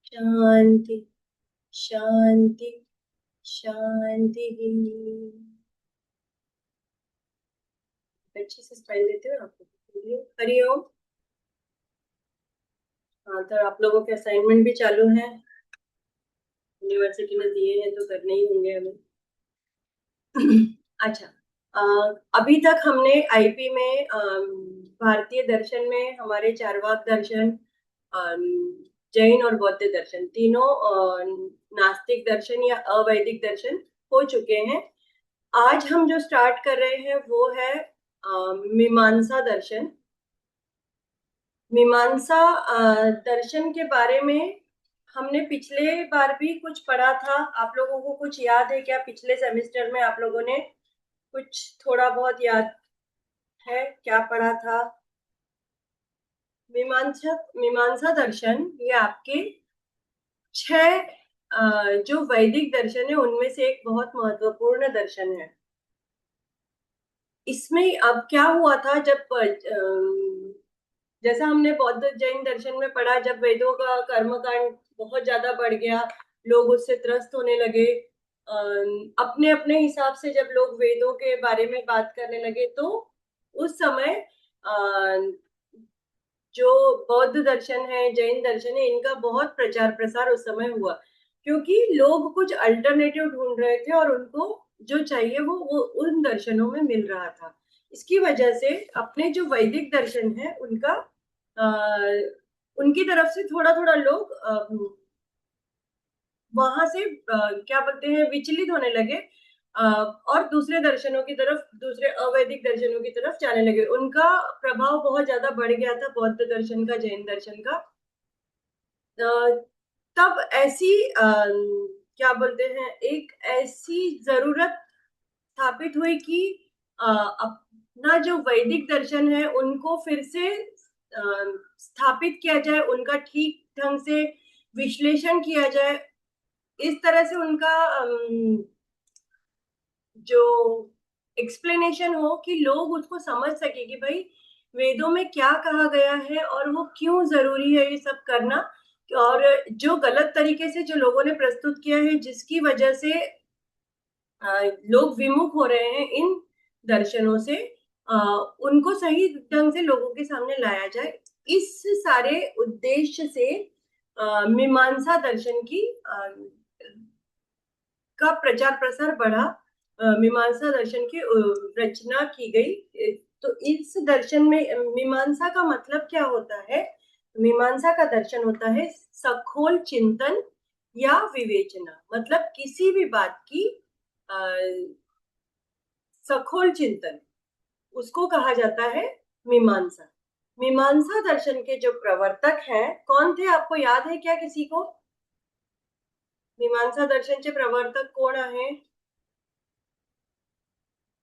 शांति शांति शांति। अच्छे से स्टाइल देते हो आप। हरिओम। हाँ, तो आप लोगों के असाइनमेंट भी चालू हैं। यूनिवर्सिटी ने दिए हैं तो करने ही होंगे हमें। अच्छा। अ, अभी तक हमने आईपी में भारतीय दर्शन में हमारे चारवाक दर्शन, अम, जैन और बौद्ध दर्शन तीनों, नास्तिक दर्शन या अवैदिक दर्शन हो चुके हैं। आज हम जो स्टार्ट कर रहे हैं वो है मीमांसा दर्शन। मीमांसा दर्शन के बारे में हमने पिछले बार भी कुछ पढ़ा था। आप लोगों को कुछ याद है क्या? पिछले सेमेस्टर में आप लोगों ने कुछ थोड़ा बहुत याद है क्या पढ़ा था? मीमांसा मीमांसा दर्शन ये आपके छह जो वैदिक दर्शन है उनमें से एक बहुत महत्वपूर्ण दर्शन है। इसमें अब क्या हुआ था, जब जैसा हमने बौद्ध जैन दर्शन में पढ़ा, जब वेदों का कर्मकांड बहुत ज्यादा बढ़ गया, लोग उससे त्रस्त होने लगे। अपने अपने हिसाब से जब लोग वेदों के बारे में बात करने लगे तो उस समय जो बौद्ध दर्शन है, जैन दर्शन है, इनका बहुत प्रचार प्रसार उस समय हुआ, क्योंकि लोग कुछ अल्टरनेटिव ढूंढ रहे थे और उनको जो चाहिए वो उन दर्शनों में मिल रहा था। इसकी वजह से अपने जो वैदिक दर्शन है उनका आ, उनकी तरफ से थोड़ा थोड़ा लोग वहां से क्या बोलते हैं, विचलित होने लगे। और दूसरे दर्शनों की तरफ, दूसरे अवैदिक दर्शनों की तरफ जाने लगे। उनका प्रभाव बहुत ज्यादा बढ़ गया था बौद्ध दर्शन का, जैन दर्शन का। तब ऐसी क्या बोलते हैं, एक ऐसी जरूरत स्थापित हुई कि अपना जो वैदिक दर्शन है उनको फिर से स्थापित किया जाए, उनका ठीक ढंग से विश्लेषण किया जाए। इस तरह से उनका जो एक्सप्लेनेशन हो कि लोग उसको समझ सके कि भाई वेदों में क्या कहा गया है और वो क्यों जरूरी है ये सब करना। और जो गलत तरीके से जो लोगों ने प्रस्तुत किया है, जिसकी वजह से लोग विमुख हो रहे हैं इन दर्शनों से, अ, उनको सही ढंग से लोगों के सामने लाया जाए। इस सारे उद्देश्य से मीमांसा दर्शन की का प्रचार प्रसार बढ़ा। मीमांसा दर्शन की रचना की गई। तो इस दर्शन में मीमांसा का मतलब क्या होता है? मीमांसा का दर्शन होता है सखोल चिंतन या विवेचना। मतलब किसी भी बात की अ, सखोल चिंतन, उसको कहा जाता है मीमांसा। मीमांसा दर्शन के जो प्रवर्तक हैं कौन थे, आपको याद है क्या किसी को? मीमांसा दर्शन के प्रवर्तक कौन है?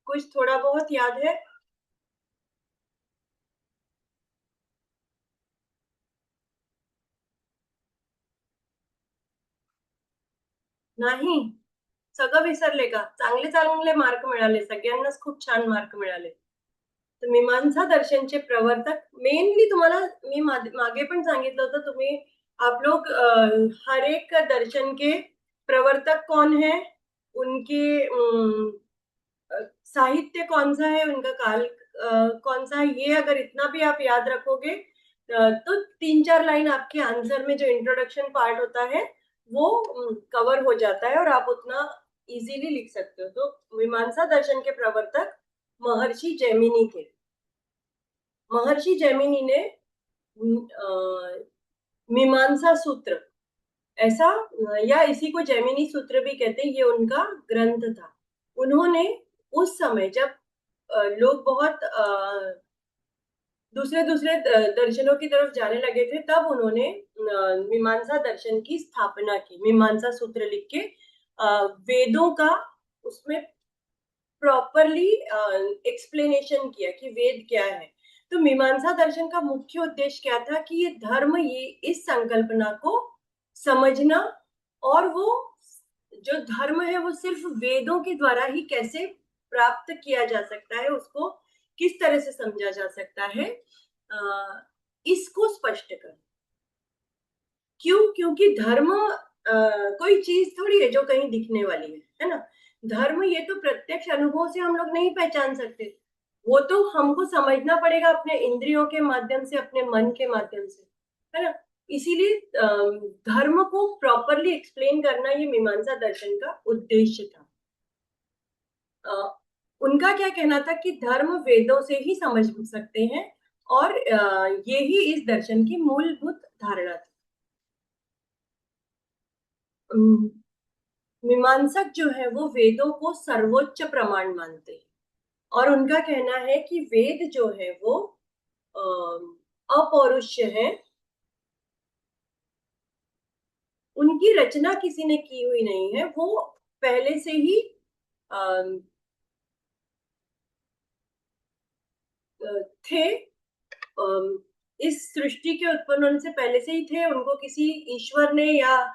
कुछ थोड़ा बहुत याद है? नाही. सगळं विसरले का? चांगले चांगले मार्क मिळाले, सगळ्यांनाच खूप छान मार्क मिळाले. तर मीमांसा दर्शनचे प्रवर्तक मेनली, तुम्हाला मी मागे पण सांगितलं होतं, तुम्ही आप लोग हर एक दर्शन के प्रवर्तक कौन है, उनके साहित्य कौन सा है, उनका काल कौन सा है, ये अगर इतना भी आप याद रखोगे तो 3-4 लाइन आपके आंसर में जो इंट्रोडक्शन पार्ट होता है वो कवर हो जाता है और आप उतना इजीली लिख सकते हो। तो मीमांसा दर्शन के प्रवर्तक महर्षि जैमिनी थे। महर्षि जैमिनी ने मीमांसा सूत्र, ऐसा या इसी को जैमिनी सूत्र भी कहते हैं, ये उनका ग्रंथ था। उन्होंने उस समय जब लोग बहुत दूसरे दूसरे दर्शनों की तरफ जाने लगे थे, तब उन्होंने मीमांसा दर्शन की स्थापना की, मीमांसा सूत्र लिख के वेदों का उसमें प्रॉपरली एक्सप्लेनेशन किया कि वेद क्या है। तो मीमांसा दर्शन का मुख्य उद्देश्य क्या था कि ये धर्म, ये इस संकल्पना को समझना, और वो जो धर्म है वो सिर्फ वेदों के द्वारा ही कैसे प्राप्त किया जा सकता है, उसको किस तरह से समझा जा सकता है, इसको स्पष्ट कर। क्यों? क्योंकि धर्म कोई चीज थोड़ी है जो कहीं दिखने वाली है ना। धर्म ये तो प्रत्यक्ष अनुभव से हम लोग नहीं पहचान सकते, वो तो हमको समझना पड़ेगा अपने इंद्रियों के माध्यम से, अपने मन के माध्यम से, है ना। इसीलिए धर्म को प्रॉपरली एक्सप्लेन करना ये मीमांसा दर्शन का उद्देश्य था। उनका क्या कहना था कि धर्म वेदों से ही समझ सकते हैं, और ये ही इस दर्शन की मूलभूत धारणा थी। मीमांसक जो है वो वेदों को सर्वोच्च प्रमाण मानते हैं, और उनका कहना है कि वेद जो है वो अपौरुष्य है, उनकी रचना किसी ने की हुई नहीं है, वो पहले से ही अम, थे, इस सृष्टि के उत्पन्न होने से पहले से ही थे। उनको किसी ईश्वर ने या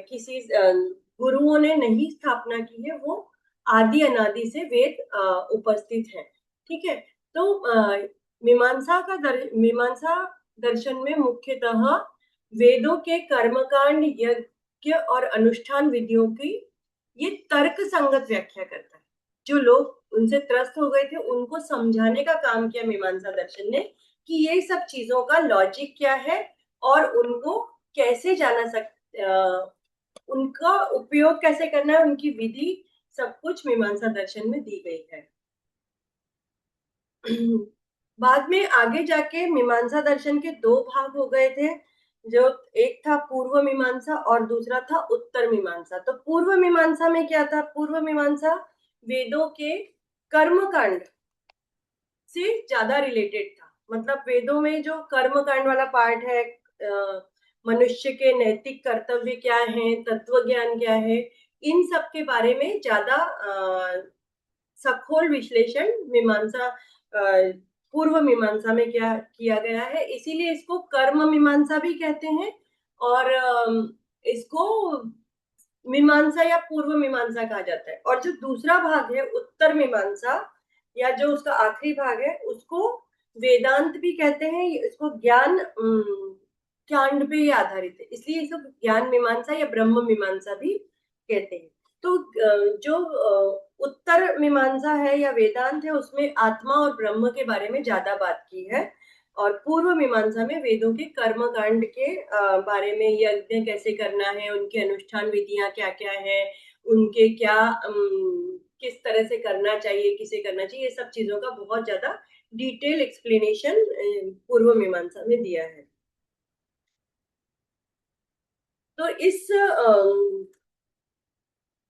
किसी गुरुओं ने नहीं स्थापना की है, वो आदि अनादि से वेद उपस्थित है। ठीक है। तो मीमांसा दर्शन में मुख्यतः वेदों के कर्मकांड, यज्ञ और अनुष्ठान विधियों की ये तर्क संगत व्याख्या करता है। जो लोग उनसे त्रस्त हो गए थे उनको समझाने का काम किया मीमांसा दर्शन ने, कि ये सब चीजों का लॉजिक क्या है और उनको कैसे जाना उनका उपयोग कैसे करना है, उनकी विधि, सब कुछ मीमांसा दर्शन में दी गई है। बाद में आगे जाके मीमांसा दर्शन के दो भाग हो गए थे, जो एक था पूर्व मीमांसा और दूसरा था उत्तर मीमांसा। तो पूर्व मीमांसा में क्या था? पूर्व मीमांसा वेदों के कर्म कांड से ज्यादा रिलेटेड था। मतलब वेदों में जो कर्म कांड वाला पार्ट है, मनुष्य के नैतिक कर्तव्य क्या है, तत्व ज्ञान क्या है, इन सब के बारे में ज्यादा सखोल विश्लेषण मीमांसा पूर्व मीमांसा में क्या किया गया है। इसीलिए इसको कर्म मीमांसा भी कहते हैं, और इसको मीमांसा या पूर्व मीमांसा कहा जाता है। और जो दूसरा भाग है उत्तर मीमांसा, या जो उसका आखिरी भाग है, उसको वेदांत भी कहते हैं। इसको ज्ञान कांड पे आधारित है, इसलिए इसको ज्ञान मीमांसा या ब्रह्म मीमांसा भी कहते हैं। तो जो उत्तर मीमांसा है या वेदांत है, उसमें आत्मा और ब्रह्म के बारे में ज्यादा बात की है, और पूर्व मीमांसा में वेदों के कर्म कांड के बारे में, यज्ञ कैसे करना है, उनके अनुष्ठान विधियां क्या क्या है, उनके क्या किस तरह से करना चाहिए, किसे करना चाहिए, ये सब चीजों का बहुत ज्यादा डिटेल एक्सप्लेनेशन पूर्व मीमांसा में दिया है। तो इस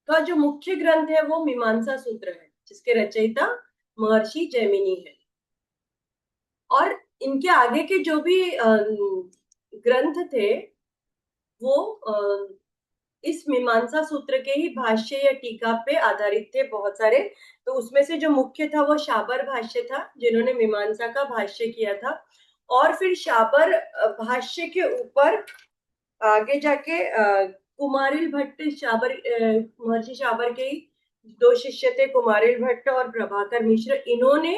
का जो मुख्य ग्रंथ है वो मीमांसा सूत्र है, जिसके रचयिता महर्षि जैमिनी है। और इनके आगे के जो भी ग्रंथ थे वो इस मीमांसा सूत्र के ही भाष्य या टीका पे आधारित थे बहुत सारे। तो उसमें से जो मुख्य था वो शाबर भाष्य था, जिन्होंने मीमांसा का भाष्य किया था। और फिर शाबर भाष्य के ऊपर आगे जाके कुमारिल भट्ट, शाबर महर्षि शाबर के ही दो शिष्य थे, कुमारिल भट्ट और प्रभाकर मिश्र। इन्होंने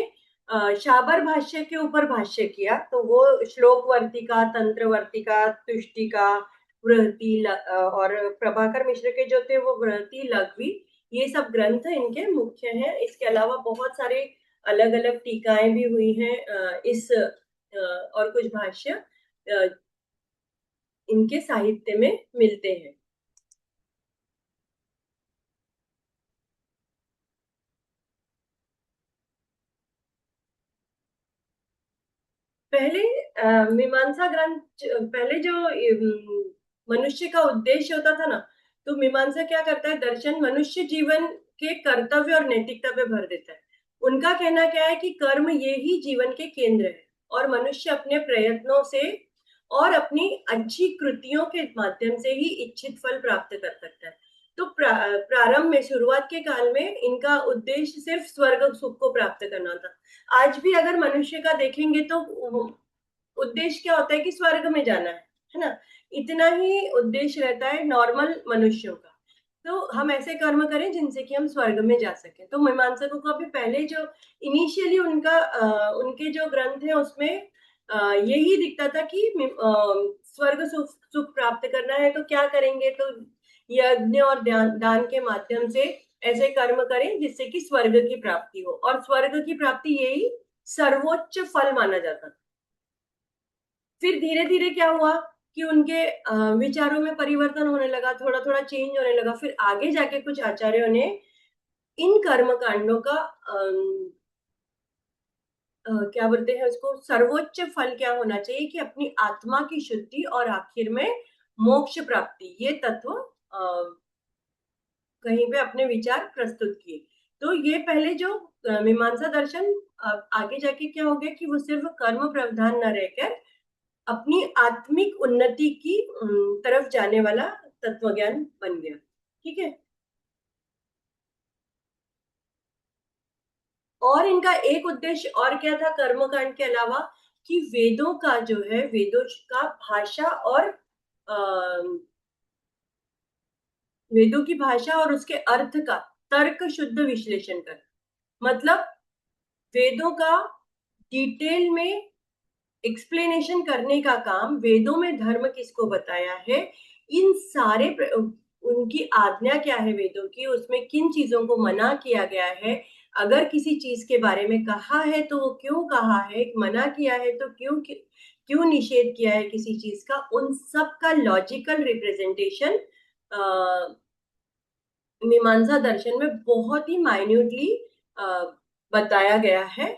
शाबर भाष्य के ऊपर भाष्य किया। तो वो श्लोक वर्तिका, तंत्र वर्तिका, तुष्टिका, बृहति, और प्रभाकर मिश्र के जो थे वो बृहति, लघवी, ये सब ग्रंथ इनके मुख्य हैं। इसके अलावा बहुत सारे अलग अलग टीकाएं भी हुई हैं इस और कुछ भाष्य इनके साहित्य में मिलते हैं। पहले मीमांसा ग्रंथ, पहले जो मनुष्य का उद्देश्य होता था ना, तो मीमांसा क्या करता है, दर्शन मनुष्य जीवन के कर्तव्य और नैतिकता पे भर देता है। उनका कहना क्या है कि कर्म ये ही जीवन के केंद्र है, और मनुष्य अपने प्रयत्नों से और अपनी अच्छी कृतियों के माध्यम से ही इच्छित फल प्राप्त कर सकता है। तो प्रारंभ में, शुरुआत के काल में इनका उद्देश्य सिर्फ स्वर्ग सुख को प्राप्त करना था। आज भी अगर मनुष्य का देखेंगे तो उद्देश्य क्या होता है कि स्वर्ग में जाना है ना। इतना ही उद्देश्य रहता है नॉर्मल मनुष्यों का। तो हम ऐसे कर्म करें जिनसे कि हम स्वर्ग में जा सके। तो मीमांसकों को अभी पहले जो इनिशियली उनके जो ग्रंथ है उसमें यही दिखता था कि स्वर्ग सुख प्राप्त करना है तो क्या करेंगे, तो यज्ञ और दान के माध्यम से ऐसे कर्म करें जिससे कि स्वर्ग की प्राप्ति हो, और स्वर्ग की प्राप्ति यही सर्वोच्च फल माना जाता। फिर धीरे धीरे क्या हुआ कि उनके विचारों में परिवर्तन होने लगा, थोड़ा थोड़ा चेंज होने लगा। फिर आगे जाके कुछ आचार्यों ने इन कर्म कांडों का क्या बोलते हैं उसको, सर्वोच्च फल क्या होना चाहिए कि अपनी आत्मा की शुद्धि और आखिर में मोक्ष प्राप्ति, ये तत्व कहीं पे अपने विचार प्रस्तुत किए। तो ये पहले जो मीमांसा दर्शन आगे जाके क्या हो गया कि वो सिर्फ कर्म प्रावधान न रहकर अपनी आत्मिक उन्नति की तरफ जाने वाला तत्व ज्ञान बन गया। ठीक है। और इनका एक उद्देश्य और क्या था कर्मकांड के अलावा, कि वेदों का जो है, वेदों का भाषा और वेदों की भाषा और उसके अर्थ का तर्क शुद्ध विश्लेषण कर, मतलब वेदों का डिटेल में एक्सप्लेनेशन करने का काम, वेदों में धर्म किसको बताया है, इन सारे उनकी आज्ञा क्या है वेदों की, उसमें किन चीजों को मना किया गया है, अगर किसी चीज के बारे में कहा है तो वो क्यों कहा है, मना किया है तो क्यों क्यों निषेध किया है किसी चीज का, उन सब का लॉजिकल रिप्रेजेंटेशन मीमांसा दर्शन में बहुत ही माइन्यूटली बताया गया है,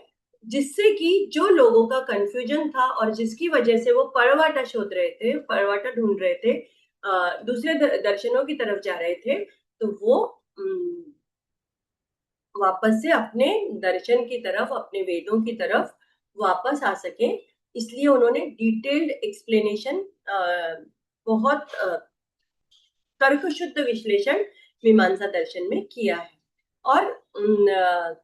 जिससे कि जो लोगों का कंफ्यूजन था और जिसकी वजह से वो परवाटा शोध रहे थे, परवाटा ढूंढ रहे थे, दूसरे दर्शनों की तरफ जा रहे थे, तो वो वापस से अपने दर्शन की तरफ, अपने वेदों की तरफ वापस आ सके। इसलिए उन्होंने डिटेल्ड एक्सप्लेनेशन, बहुत तर्कशुद्ध विश्लेषण मीमांसा दर्शन में किया है। और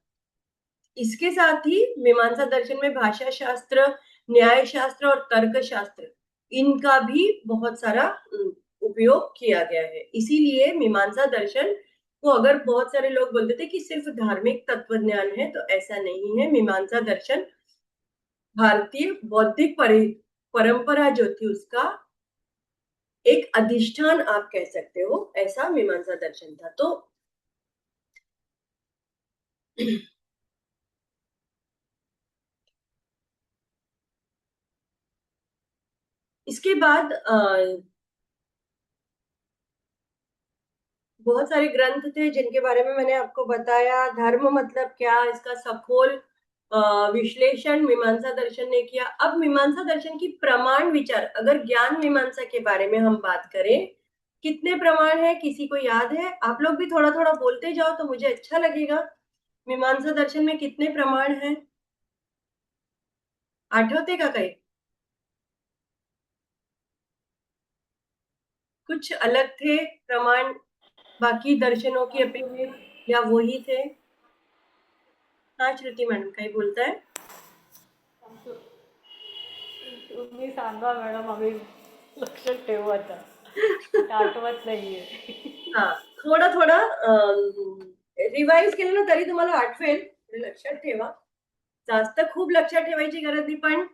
इसके साथ ही मीमांसा दर्शन में भाषा शास्त्र, न्याय शास्त्र और तर्क शास्त्र, इनका भी बहुत सारा उपयोग किया गया है। इसीलिए मीमांसा दर्शन को अगर बहुत सारे लोग बोलते थे कि सिर्फ धार्मिक तत्व ज्ञान है, तो ऐसा नहीं है। मीमांसा दर्शन भारतीय बौद्धिक परंपरा जो थी उसका एक अधिष्ठान आप कह सकते हो, ऐसा मीमांसा दर्शन था। तो इसके बाद बहुत सारे ग्रंथ थे जिनके बारे में मैंने आपको बताया। धर्म मतलब क्या, इसका सखोल विश्लेषण मीमांसा दर्शन ने किया। अब मीमांसा दर्शन की प्रमाण विचार, अगर ज्ञान मीमांसा के बारे में हम बात करें, कितने प्रमाण है, किसी को याद है? आप लोग भी थोड़ा थोड़ा बोलते जाओ तो मुझे अच्छा लगेगा। मीमांसा दर्शन में कितने प्रमाण हैं, आठवते का कहीं? कुछ अलग थे प्रमाण बाकी दर्शनों की अपेक्षा, या वही थे? हाँ श्रुति मैडम, काही बोलताय? तुम्ही सांगा मॅडम, आम्ही लक्ष ठेवू आता. आठवत नाहीये. हाँ, थोडा थोडा रिवाइज केलं ना तरी तुम्हाला आठवेल, लक्षात ठेवा. जास्त खूप लक्षात ठेवायची गरज नाही, पण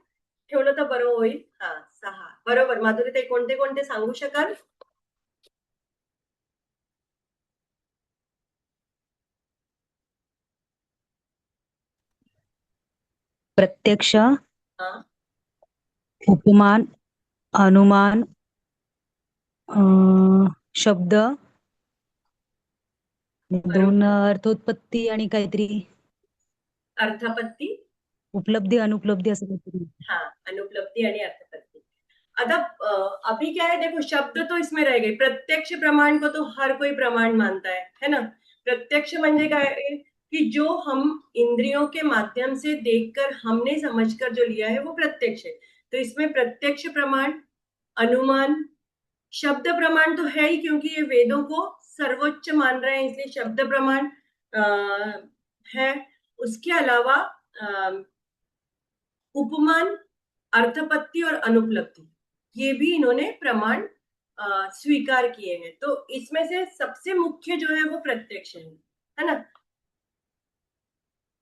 ठेवलं तर बरं होईल. हा, 6 बरोबर. माधुरी ताई, कोणते कोणते सांगू शकाल? प्रत्यक्ष, हाँ, उपमान, अनुमान, शब्द, दोन बरोबर. अर्थोत्पत्ती आणि काहीतरी अर्थापत्ती, उपलब्धी अनुपलब्धी असं काहीतरी. हाँ, अनुपलब्धि आणि अर्थापत्ति. अतः अभी क्या है, देखो शब्द तो इसमें रह गए। प्रत्यक्ष प्रमाण को तो हर कोई प्रमाण मानता है ना। प्रत्यक्ष म्हणजे काय है कि जो हम इंद्रियों के माध्यम से देखकर, हमने समझकर जो लिया है वो प्रत्यक्ष है। तो इसमें प्रत्यक्ष प्रमाण, अनुमान, शब्द प्रमाण तो है ही, क्योंकि ये वेदों को सर्वोच्च मान रहे हैं, इसलिए शब्द प्रमाण है। उसके अलावा उपमान, अर्थपत्ति और अनुपलब्धि, ये भी इन्होंने प्रमाण स्वीकार किए हैं। तो इसमें से सबसे मुख्य जो है वो प्रत्यक्ष है ना।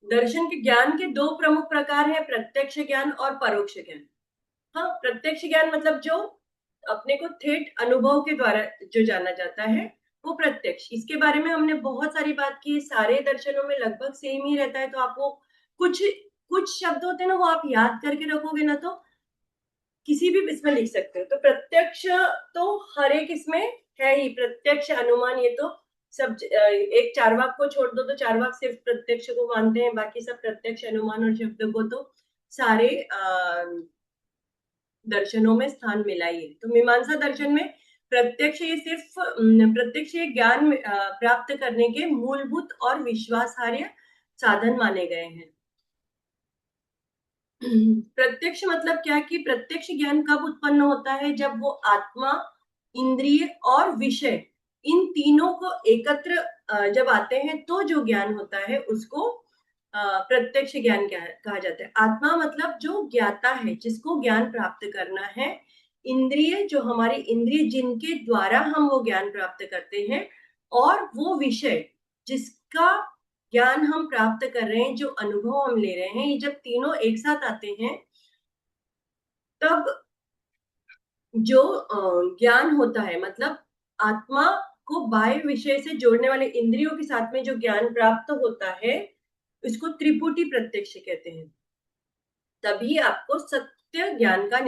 दर्शन के ज्ञान के दो प्रमुख प्रकार है, प्रत्यक्ष ज्ञान और परोक्ष ज्ञान। हाँ, प्रत्यक्ष ज्ञान मतलब जो अपने को ठेठ अनुभव के द्वारा जो जाना जाता है वो प्रत्यक्ष। इसके बारे में हमने बहुत सारी बात की, सारे दर्शनों में लगभग सेम ही रहता है। तो आपको कुछ कुछ शब्द होते हैं ना, वो आप याद करके रखोगे ना तो किसी भी इसमें लिख सकते हो। तो प्रत्यक्ष तो हर एक इसमें है ही, प्रत्यक्ष अनुमान, ये तो सब एक चार्वाक को छोड़ दो तो चार्वाक सिर्फ प्रत्यक्ष को मानते हैं, बाकी सब प्रत्यक्ष अनुमान और शब्द को तो सारे दर्शनों में स्थान मिला ही है। तो मीमांसा दर्शन में प्रत्यक्ष ये सिर्फ प्रत्यक्ष ये ज्ञान प्राप्त करने के मूलभूत और विश्वासार्ह साधन माने गए हैं। प्रत्यक्ष मतलब क्या कि प्रत्यक्ष ज्ञान कब उत्पन्न होता है, जब वो आत्मा, इंद्रिय और विषय इन तीनों को एकत्र जब आते हैं तो जो ज्ञान होता है उसको प्रत्यक्ष ज्ञान कहा जाता है। आत्मा मतलब जो ज्ञाता है, जिसको ज्ञान प्राप्त करना है। इंद्रिय जो हमारी इंद्रिय जिनके द्वारा हम वो ज्ञान प्राप्त करते हैं, और वो विषय जिसका ज्ञान हम प्राप्त कर रहे हैं, जो अनुभव हम ले रहे हैं, ये जब तीनों एक साथ आते हैं तब जो ज्ञान होता है, मतलब आत्मा को बाह्य विषय से जोड़ने वाले इंद्रियों के साथ में जो ज्ञान प्राप्त होता है इसको त्रिपुटी प्रत्यक्ष कहते हैं। तभी आपको सत्य ज्ञान का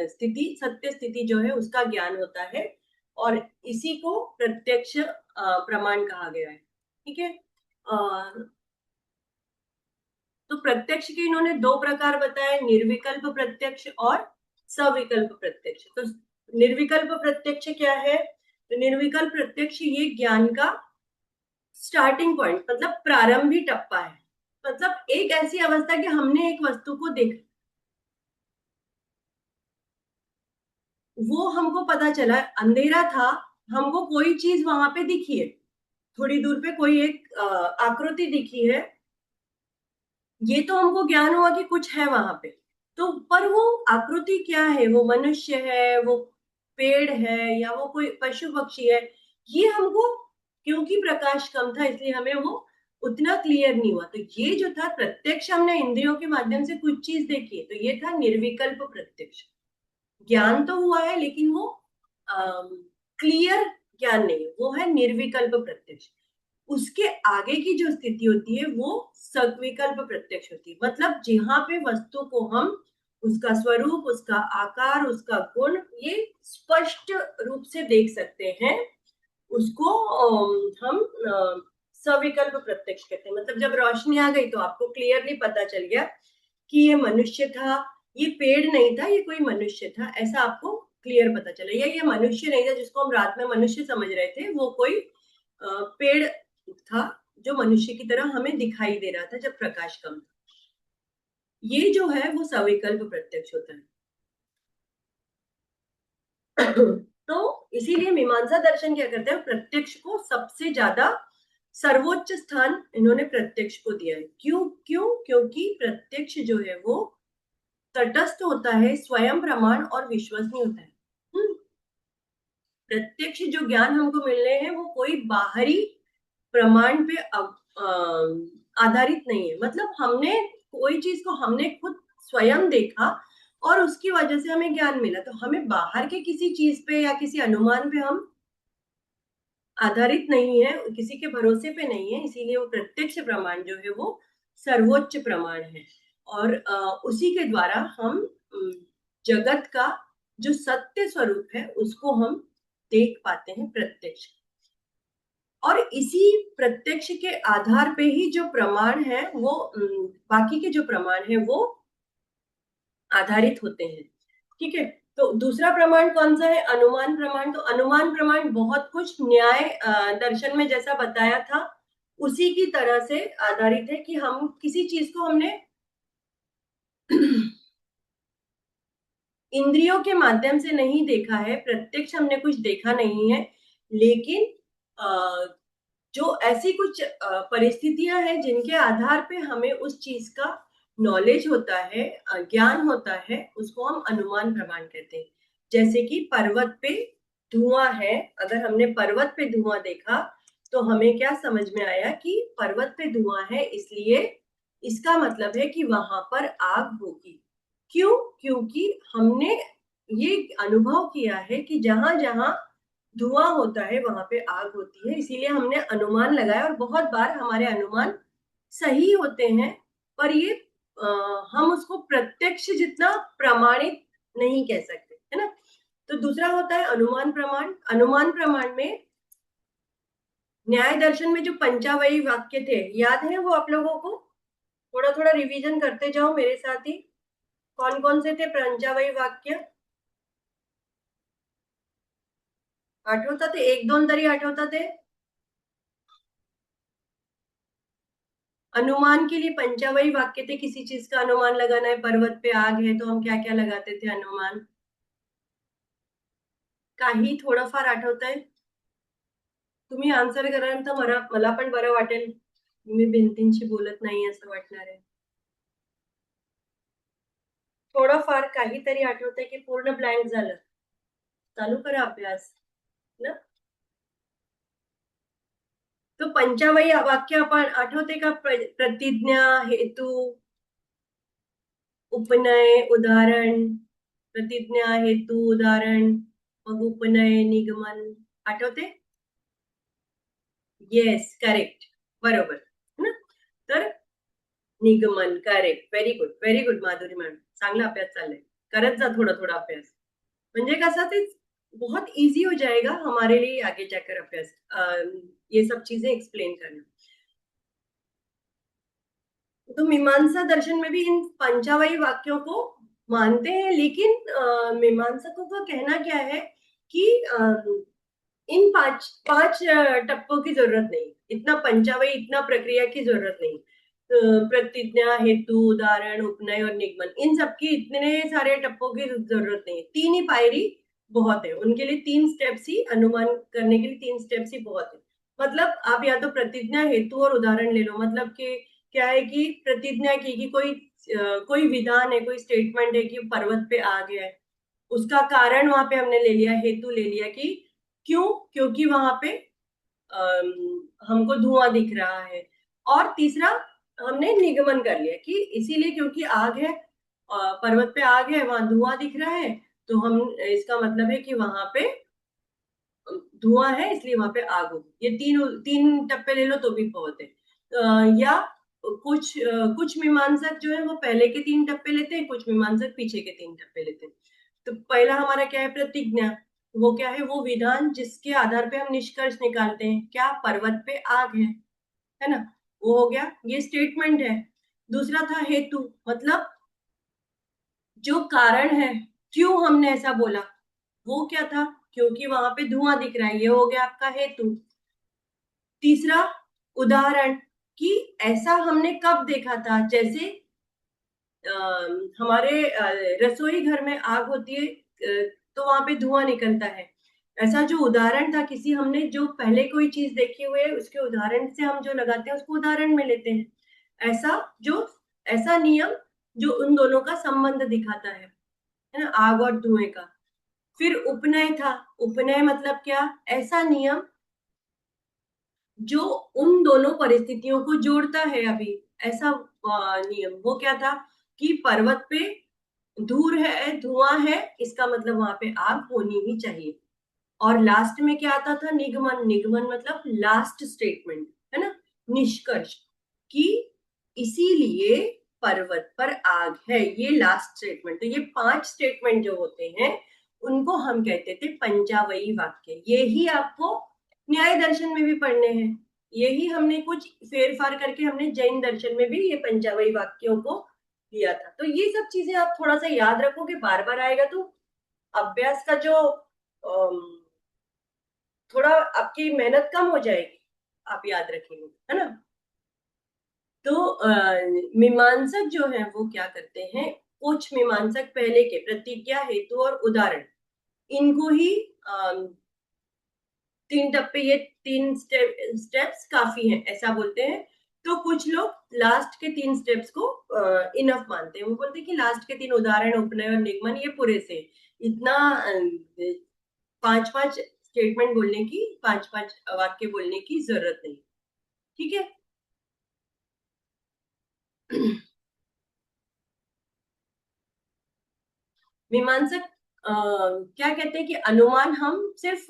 स्थिति, सत्य स्थिति जो है उसका ज्ञान होता है, और इसी को प्रत्यक्ष प्रमाण कहा गया है। ठीक है। तो प्रत्यक्ष के इन्होंने दो प्रकार बताए, निर्विकल्प प्रत्यक्ष और सविकल्प प्रत्यक्ष। तो निर्विकल्प प्रत्यक्ष क्या है? तो निर्विकल्प प्रत्यक्ष ये ज्ञान का स्टार्टिंग पॉइंट, मतलब प्रारंभिक टप्पा है। मतलब एक ऐसी अवस्था कि हमने एक वस्तु को देखा, वो हमको पता चला, अंधेरा था, हमको कोई चीज वहां पे दिखी है, थोड़ी दूर पे कोई एक आकृति दिखी है, ये तो हमको ज्ञान हुआ कि कुछ है वहां पे। तो पर वो आकृति क्या है, वो मनुष्य है, वो पेड़ है, या वो कोई पशु पक्षी है, ये हमको, क्योंकि प्रकाश कम था इसलिए हमें वो उतना क्लियर नहीं हुआ। तो ये जो था प्रत्यक्ष, हमने इंद्रियों के माध्यम से कुछ चीज देखी है, तो ये था निर्विकल्प प्रत्यक्ष। ज्ञान तो हुआ है लेकिन वो क्लियर ज्ञान नहीं है, वो है निर्विकल्प प्रत्यक्ष। उसके आगे की जो स्थिति होती है वो सविकल्प प्रत्यक्ष होती है। मतलब जहां पे वस्तु को हम उसका स्वरूप, उसका आकार, उसका गुण ये स्पष्ट रूप से देख सकते हैं, उसको हम सविकल्प प्रत्यक्ष कहते हैं। मतलब जब रोशनी आ गई तो आपको क्लियरली पता चल गया कि ये मनुष्य था, ये पेड़ नहीं था, ये कोई मनुष्य था, ऐसा आपको क्लियर पता चला। या ये मनुष्य नहीं था जिसको हम रात में मनुष्य समझ रहे थे, वो कोई पेड़ था जो मनुष्य की तरह हमें दिखाई दे रहा था जब प्रकाश कम था। ये जो है वो सविकल्प प्रत्यक्ष होता है। तो इसीलिए मीमांसा दर्शन क्या करते हैं, प्रत्यक्ष को सबसे ज्यादा सर्वोच्च स्थान इन्होंने प्रत्यक्ष को दिया है। क्यों? क्योंकि प्रत्यक्ष जो है वो तटस्थ होता है, स्वयं प्रमाण और विश्वसनीय होता है। प्रत्यक्ष जो ज्ञान हमको मिल रहे हैं वो कोई बाहरी प्रमाण पे आधारित नहीं है। मतलब हमने कोई चीज को हमने खुद स्वयं देखा और उसकी वजह से हमें ज्ञान मिला, तो हमें बाहर के किसी चीज पे या किसी अनुमान पे हम आधारित नहीं है, किसी के भरोसे पे नहीं है। इसीलिए वो प्रत्यक्ष प्रमाण जो है वो सर्वोच्च प्रमाण है, और उसी के द्वारा हम जगत का जो सत्य स्वरूप है उसको हम देख पाते हैं प्रत्यक्ष। और इसी प्रत्यक्ष के आधार पे ही जो प्रमाण है वो बाकी के जो प्रमाण है वो आधारित होते हैं। ठीक है। तो दूसरा प्रमाण कौन सा है? अनुमान प्रमाण। तो अनुमान प्रमाण बहुत कुछ न्याय दर्शन में जैसा बताया था उसी की तरह से आधारित है कि हम किसी चीज को हमने इंद्रियों के माध्यम से नहीं देखा है, प्रत्यक्ष हमने कुछ देखा नहीं है, लेकिन जो ऐसी कुछ परिस्थितियां हैं जिनके आधार पे हमें उस चीज का नॉलेज होता है, ज्ञान होता है, उसको हम अनुमान प्रमाण कहते हैं। जैसे कि पर्वत पे धुआं है, अगर हमने पर्वत पे धुआं देखा तो हमें क्या समझ में आया कि पर्वत पे धुआं है, इसलिए इसका मतलब है कि वहां पर आग होगी। क्यों? क्योंकि हमने ये अनुभव किया है कि जहां जहां धुआं होता है वहां पे आग होती है, इसीलिए हमने अनुमान लगाया और बहुत बार हमारे अनुमान सही होते हैं। पर ये अ, हम उसको प्रत्यक्ष जितना प्रमाणित नहीं कह सकते, है ना। तो दूसरा होता है अनुमान प्रमाण। अनुमान प्रमाण में न्याय दर्शन में जो पंचावयी वाक्य थे, याद है वो आप लोगों को? थोड़ा थोड़ा रिवीजन करते जाओ मेरे साथ ही। कौन कौन से थे पंचावयी वाक्य? आठवतात? एक दोन तरी आठवतात? अनुमान के लिए पंचावयी वाक्य थे, किसी चीज का अनुमान लगाना है, पर्वत पे आग है तो हम क्या क्या लगाते थे अनुमान? काही थोडंफार आठवतंय? तुम्ही आन्सर कराल तर मला पण बरं वाटेल, मी भिंतींशी बोलत नाही असं वाटणार आहे. थोडंफार काहीतरी आठवतंय की पूर्ण ब्लँक झालं? चालू करा अभ्यास ना. तो पंचावयी वाक्य आपण आठवते का? प्रतिज्ञा, हेतू, उपनय, उदाहरण. प्रतिज्ञा, हेतू, उदाहरण, मग उपनय, निगमन. आठवते? येस, करेक्ट, बरोबर है ना. तर निगमन, करेक्ट, व्हेरी गुड माधुरी मॅडम, चांगला अभ्यास चाललाय. करत जा थोड़ा थोड़ा अभ्यास, म्हणजे कसं ते बहुत इजी हो जाएगा हमारे लिए आगे जाकर अभ्यास, ये सब चीजें एक्सप्लेन करना. तो मीमांसा दर्शन में भी इन पंचावयी वाक्यों को मानते हैं, लेकिन मीमांसकों का कहना क्या है कि इन पांच पांच टप्पों की जरूरत नहीं, इतना पंचावयी, इतना प्रक्रिया की जरूरत नहीं. प्रतिज्ञा, हेतु, उदाहरण, उपनय और निगमन, इन सबकी इतने सारे टप्पों की जरूरत नहीं है. तीन ही पायरी बहुत है उनके लिए, तीन स्टेप्स ही अनुमान करने के लिए, तीन स्टेप्स ही बहुत है. मतलब आप या तो प्रतिज्ञा, हेतु और उदाहरण ले लो. मतलब कि क्या है कि प्रतिज्ञा की कि कोई विधान है, कोई स्टेटमेंट है कि पर्वत पे आ गया है, उसका कारण वहां पे हमने ले लिया, हेतु ले लिया कि क्यों, क्योंकि वहां पे हमको धुआं दिख रहा है. और तीसरा हमने निगमन कर लिया कि इसीलिए क्योंकि आग है, पर्वत पे आग है, वहां धुआं दिख रहा है, तो हम इसका मतलब है कि वहां पे धुआं है, इसलिए वहां पे आग होगी. ये तीन तीन टप्पे ले लो तो भी बहुत है. या कुछ मीमांसक जो है वो पहले के तीन टप्पे लेते हैं, कुछ मीमांसक पीछे के तीन टप्पे लेते हैं. तो पहला हमारा क्या है? प्रतिज्ञा. वो क्या है? वो विधान जिसके आधार पे हम निष्कर्ष निकालते हैं, क्या पर्वत पे आग है ना. वो हो गया, ये स्टेटमेंट है. दूसरा था हेतु, मतलब जो कारण है, क्यों हमने ऐसा बोला, वो क्या था? क्योंकि वहां पे धुआं दिख रहा है, ये हो गया आपका हेतु. तीसरा उदाहरण, कि ऐसा हमने कब देखा था, जैसे हमारे रसोई घर में आग होती है, तो वहां पे धुआं निकलता है. ऐसा जो उदाहरण था, किसी हमने जो पहले कोई चीज देखी हुई है उसके उदाहरण से हम जो लगाते हैं उसको उदाहरण में लेते हैं. ऐसा जो ऐसा नियम जो उन दोनों का संबंध दिखाता है ना, आग और धुएं का. फिर उपनय था. उपनय मतलब क्या? ऐसा नियम जो उन दोनों परिस्थितियों को जोड़ता है. अभी ऐसा नियम, वो क्या था कि पर्वत पे धूल है, धुआं है, इसका मतलब वहां पे आग होनी ही चाहिए. और लास्ट में क्या आता था? निगमन. निगमन मतलब लास्ट स्टेटमेंट, है ना, निष्कर्ष, कि इसीलिए पर्वत पर आग है, ये लास्ट स्टेटमेंट. तो ये पांच स्टेटमेंट जो होते हैं उनको हम कहते थे पंचावयी वाक्य. यही आपको न्याय दर्शन में भी पढ़ने हैं. यही हमने कुछ फेर फार करके हमने जैन दर्शन में भी ये पंचावयी वाक्यों को लिया था. तो ये सब चीजें आप थोड़ा सा याद रखोगे, बार बार आएगा तो अभ्यास का जो थोड़ा आपकी मेहनत कम हो जाएगी, आप याद रखेंगे, है ना. तो मीमांसक जो है वो क्या करते हैं, कुछ मीमांसक पहले के प्रतिज्ञा, हेतु और उदाहरण, इनको ही 3 टप्पे, ये 3 स्टेप्स काफी हैं, ऐसा बोलते हैं। तो कुछ लोग लास्ट के 3 स्टेप्स को इनफ मानते हैं। वो बोलते हैं कि लास्ट के 3 उदाहरण, उपनय और निगमन, ये पूरे से इतना 5-5 स्टेटमेंट बोलने की, 5-5 वाक्य बोलने की जरूरत नहीं। ठीक है। मीमांसक क्या कहते हैं कि अनुमान हम सिर्फ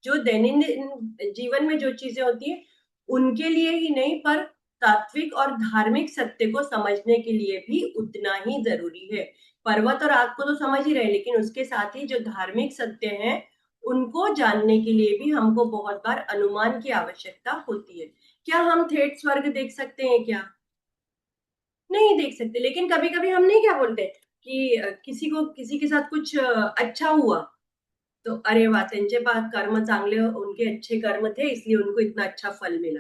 जो दैनंदिन जीवन में जो चीजें होती है उनके लिए ही नहीं, पर तात्विक और धार्मिक सत्य को समझने के लिए भी उतना ही जरूरी है। पर्वत और आग को तो समझ ही रहे, लेकिन उसके साथ ही जो धार्मिक सत्य है उनको जानने के लिए भी हमको बहुत बार अनुमान की आवश्यकता होती है। क्या हम ठेठ स्वर्ग देख सकते हैं क्या? नहीं देख सकते, लेकिन कभी कभी हम नहीं क्या बोलते कि किसी को, किसी के साथ कुछ अच्छा हुआ तो अरे वाह, त्यांचे पास कर्म चांगले, उनके अच्छे कर्म थे इसलिए उनको इतना अच्छा फल मिला।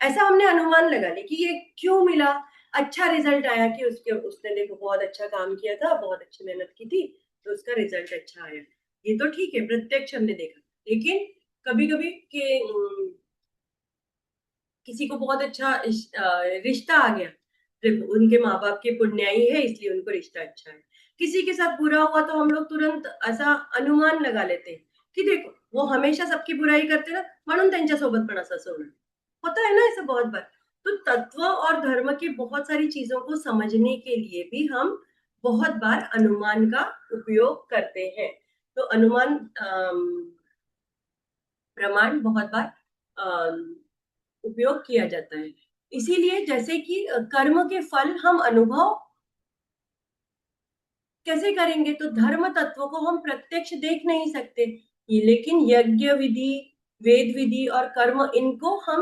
ऐसा हमने अनुमान लगा लिया कि ये क्यों मिला। अच्छा रिजल्ट आया कि उसने देखो बहुत अच्छा काम किया था, बहुत अच्छी मेहनत की थी, तो उसका रिजल्ट अच्छा आया। ये तो ठीक है, प्रत्यक्ष हमने देखा। लेकिन कभी कभी के किसी को बहुत अच्छा रिश्ता आ गया, देखो उनके माँ बाप के पुण्याई है इसलिए उनको रिश्ता अच्छा है। किसी के साथ बुरा हुआ तो हम लोग तुरंत ऐसा अनुमान लगा लेते हैं कि देखो वो हमेशा सबकी बुराई करते ना, म्हणून त्यांच्यासोबत पण असं होणार। होता है ना ऐसा बहुत बार। तो तत्व और धर्म की बहुत सारी चीजों को समझने के लिए भी हम बहुत बार अनुमान का उपयोग करते हैं। तो अनुमान प्रमाण बहुत बार उपयोग किया जाता है। इसीलिए जैसे कि कर्म के फल हम अनुभव कैसे करेंगे, तो धर्म तत्व को हम प्रत्यक्ष देख नहीं सकते, लेकिन यज्ञ विधि, वेद विधि और कर्म, इनको हम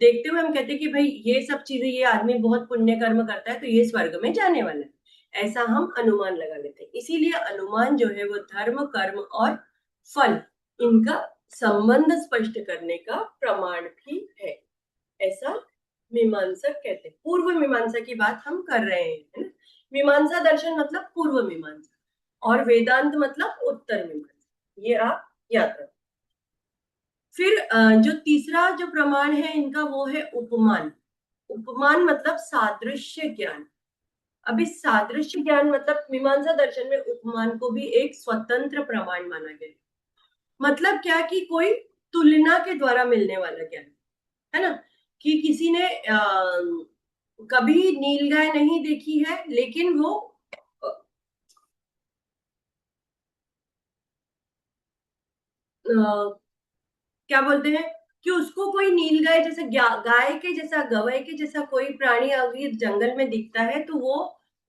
देखते हुए हम कहते हैं कि भाई ये सब चीजें, ये आदमी बहुत पुण्य कर्म करता है तो ये स्वर्ग में जाने वाला है। ऐसा हम अनुमान लगा लेते हैं। इसीलिए अनुमान जो है वो धर्म, कर्म और फल, इनका संबंध स्पष्ट करने का प्रमाण भी है, ऐसा मीमांसक कहते हैं। पूर्व मीमांसा की बात हम कर रहे हैं, है ना। मीमांसा दर्शन मतलब पूर्व मीमांसा, और वेदांत मतलब उत्तर मीमांसा, ये आप याद रखो। फिर जो तीसरा जो प्रमाण है इनका वो है उपमान। उपमान मतलब सादृश्य ज्ञान। अब इस सादृश्य ज्ञान मतलब मीमांसा दर्शन में उपमान को भी एक स्वतंत्र प्रमाण माना गया। मतलब क्या कि कोई तुलना के द्वारा मिलने वाला ज्ञान, है ना। कि किसी ने कभी नीलगाय नहीं देखी है, लेकिन वो क्या बोलते हैं कि उसको कोई नीलगाय जैसे, गाय के जैसा, गवय के जैसा कोई प्राणी अगर जंगल में दिखता है तो वो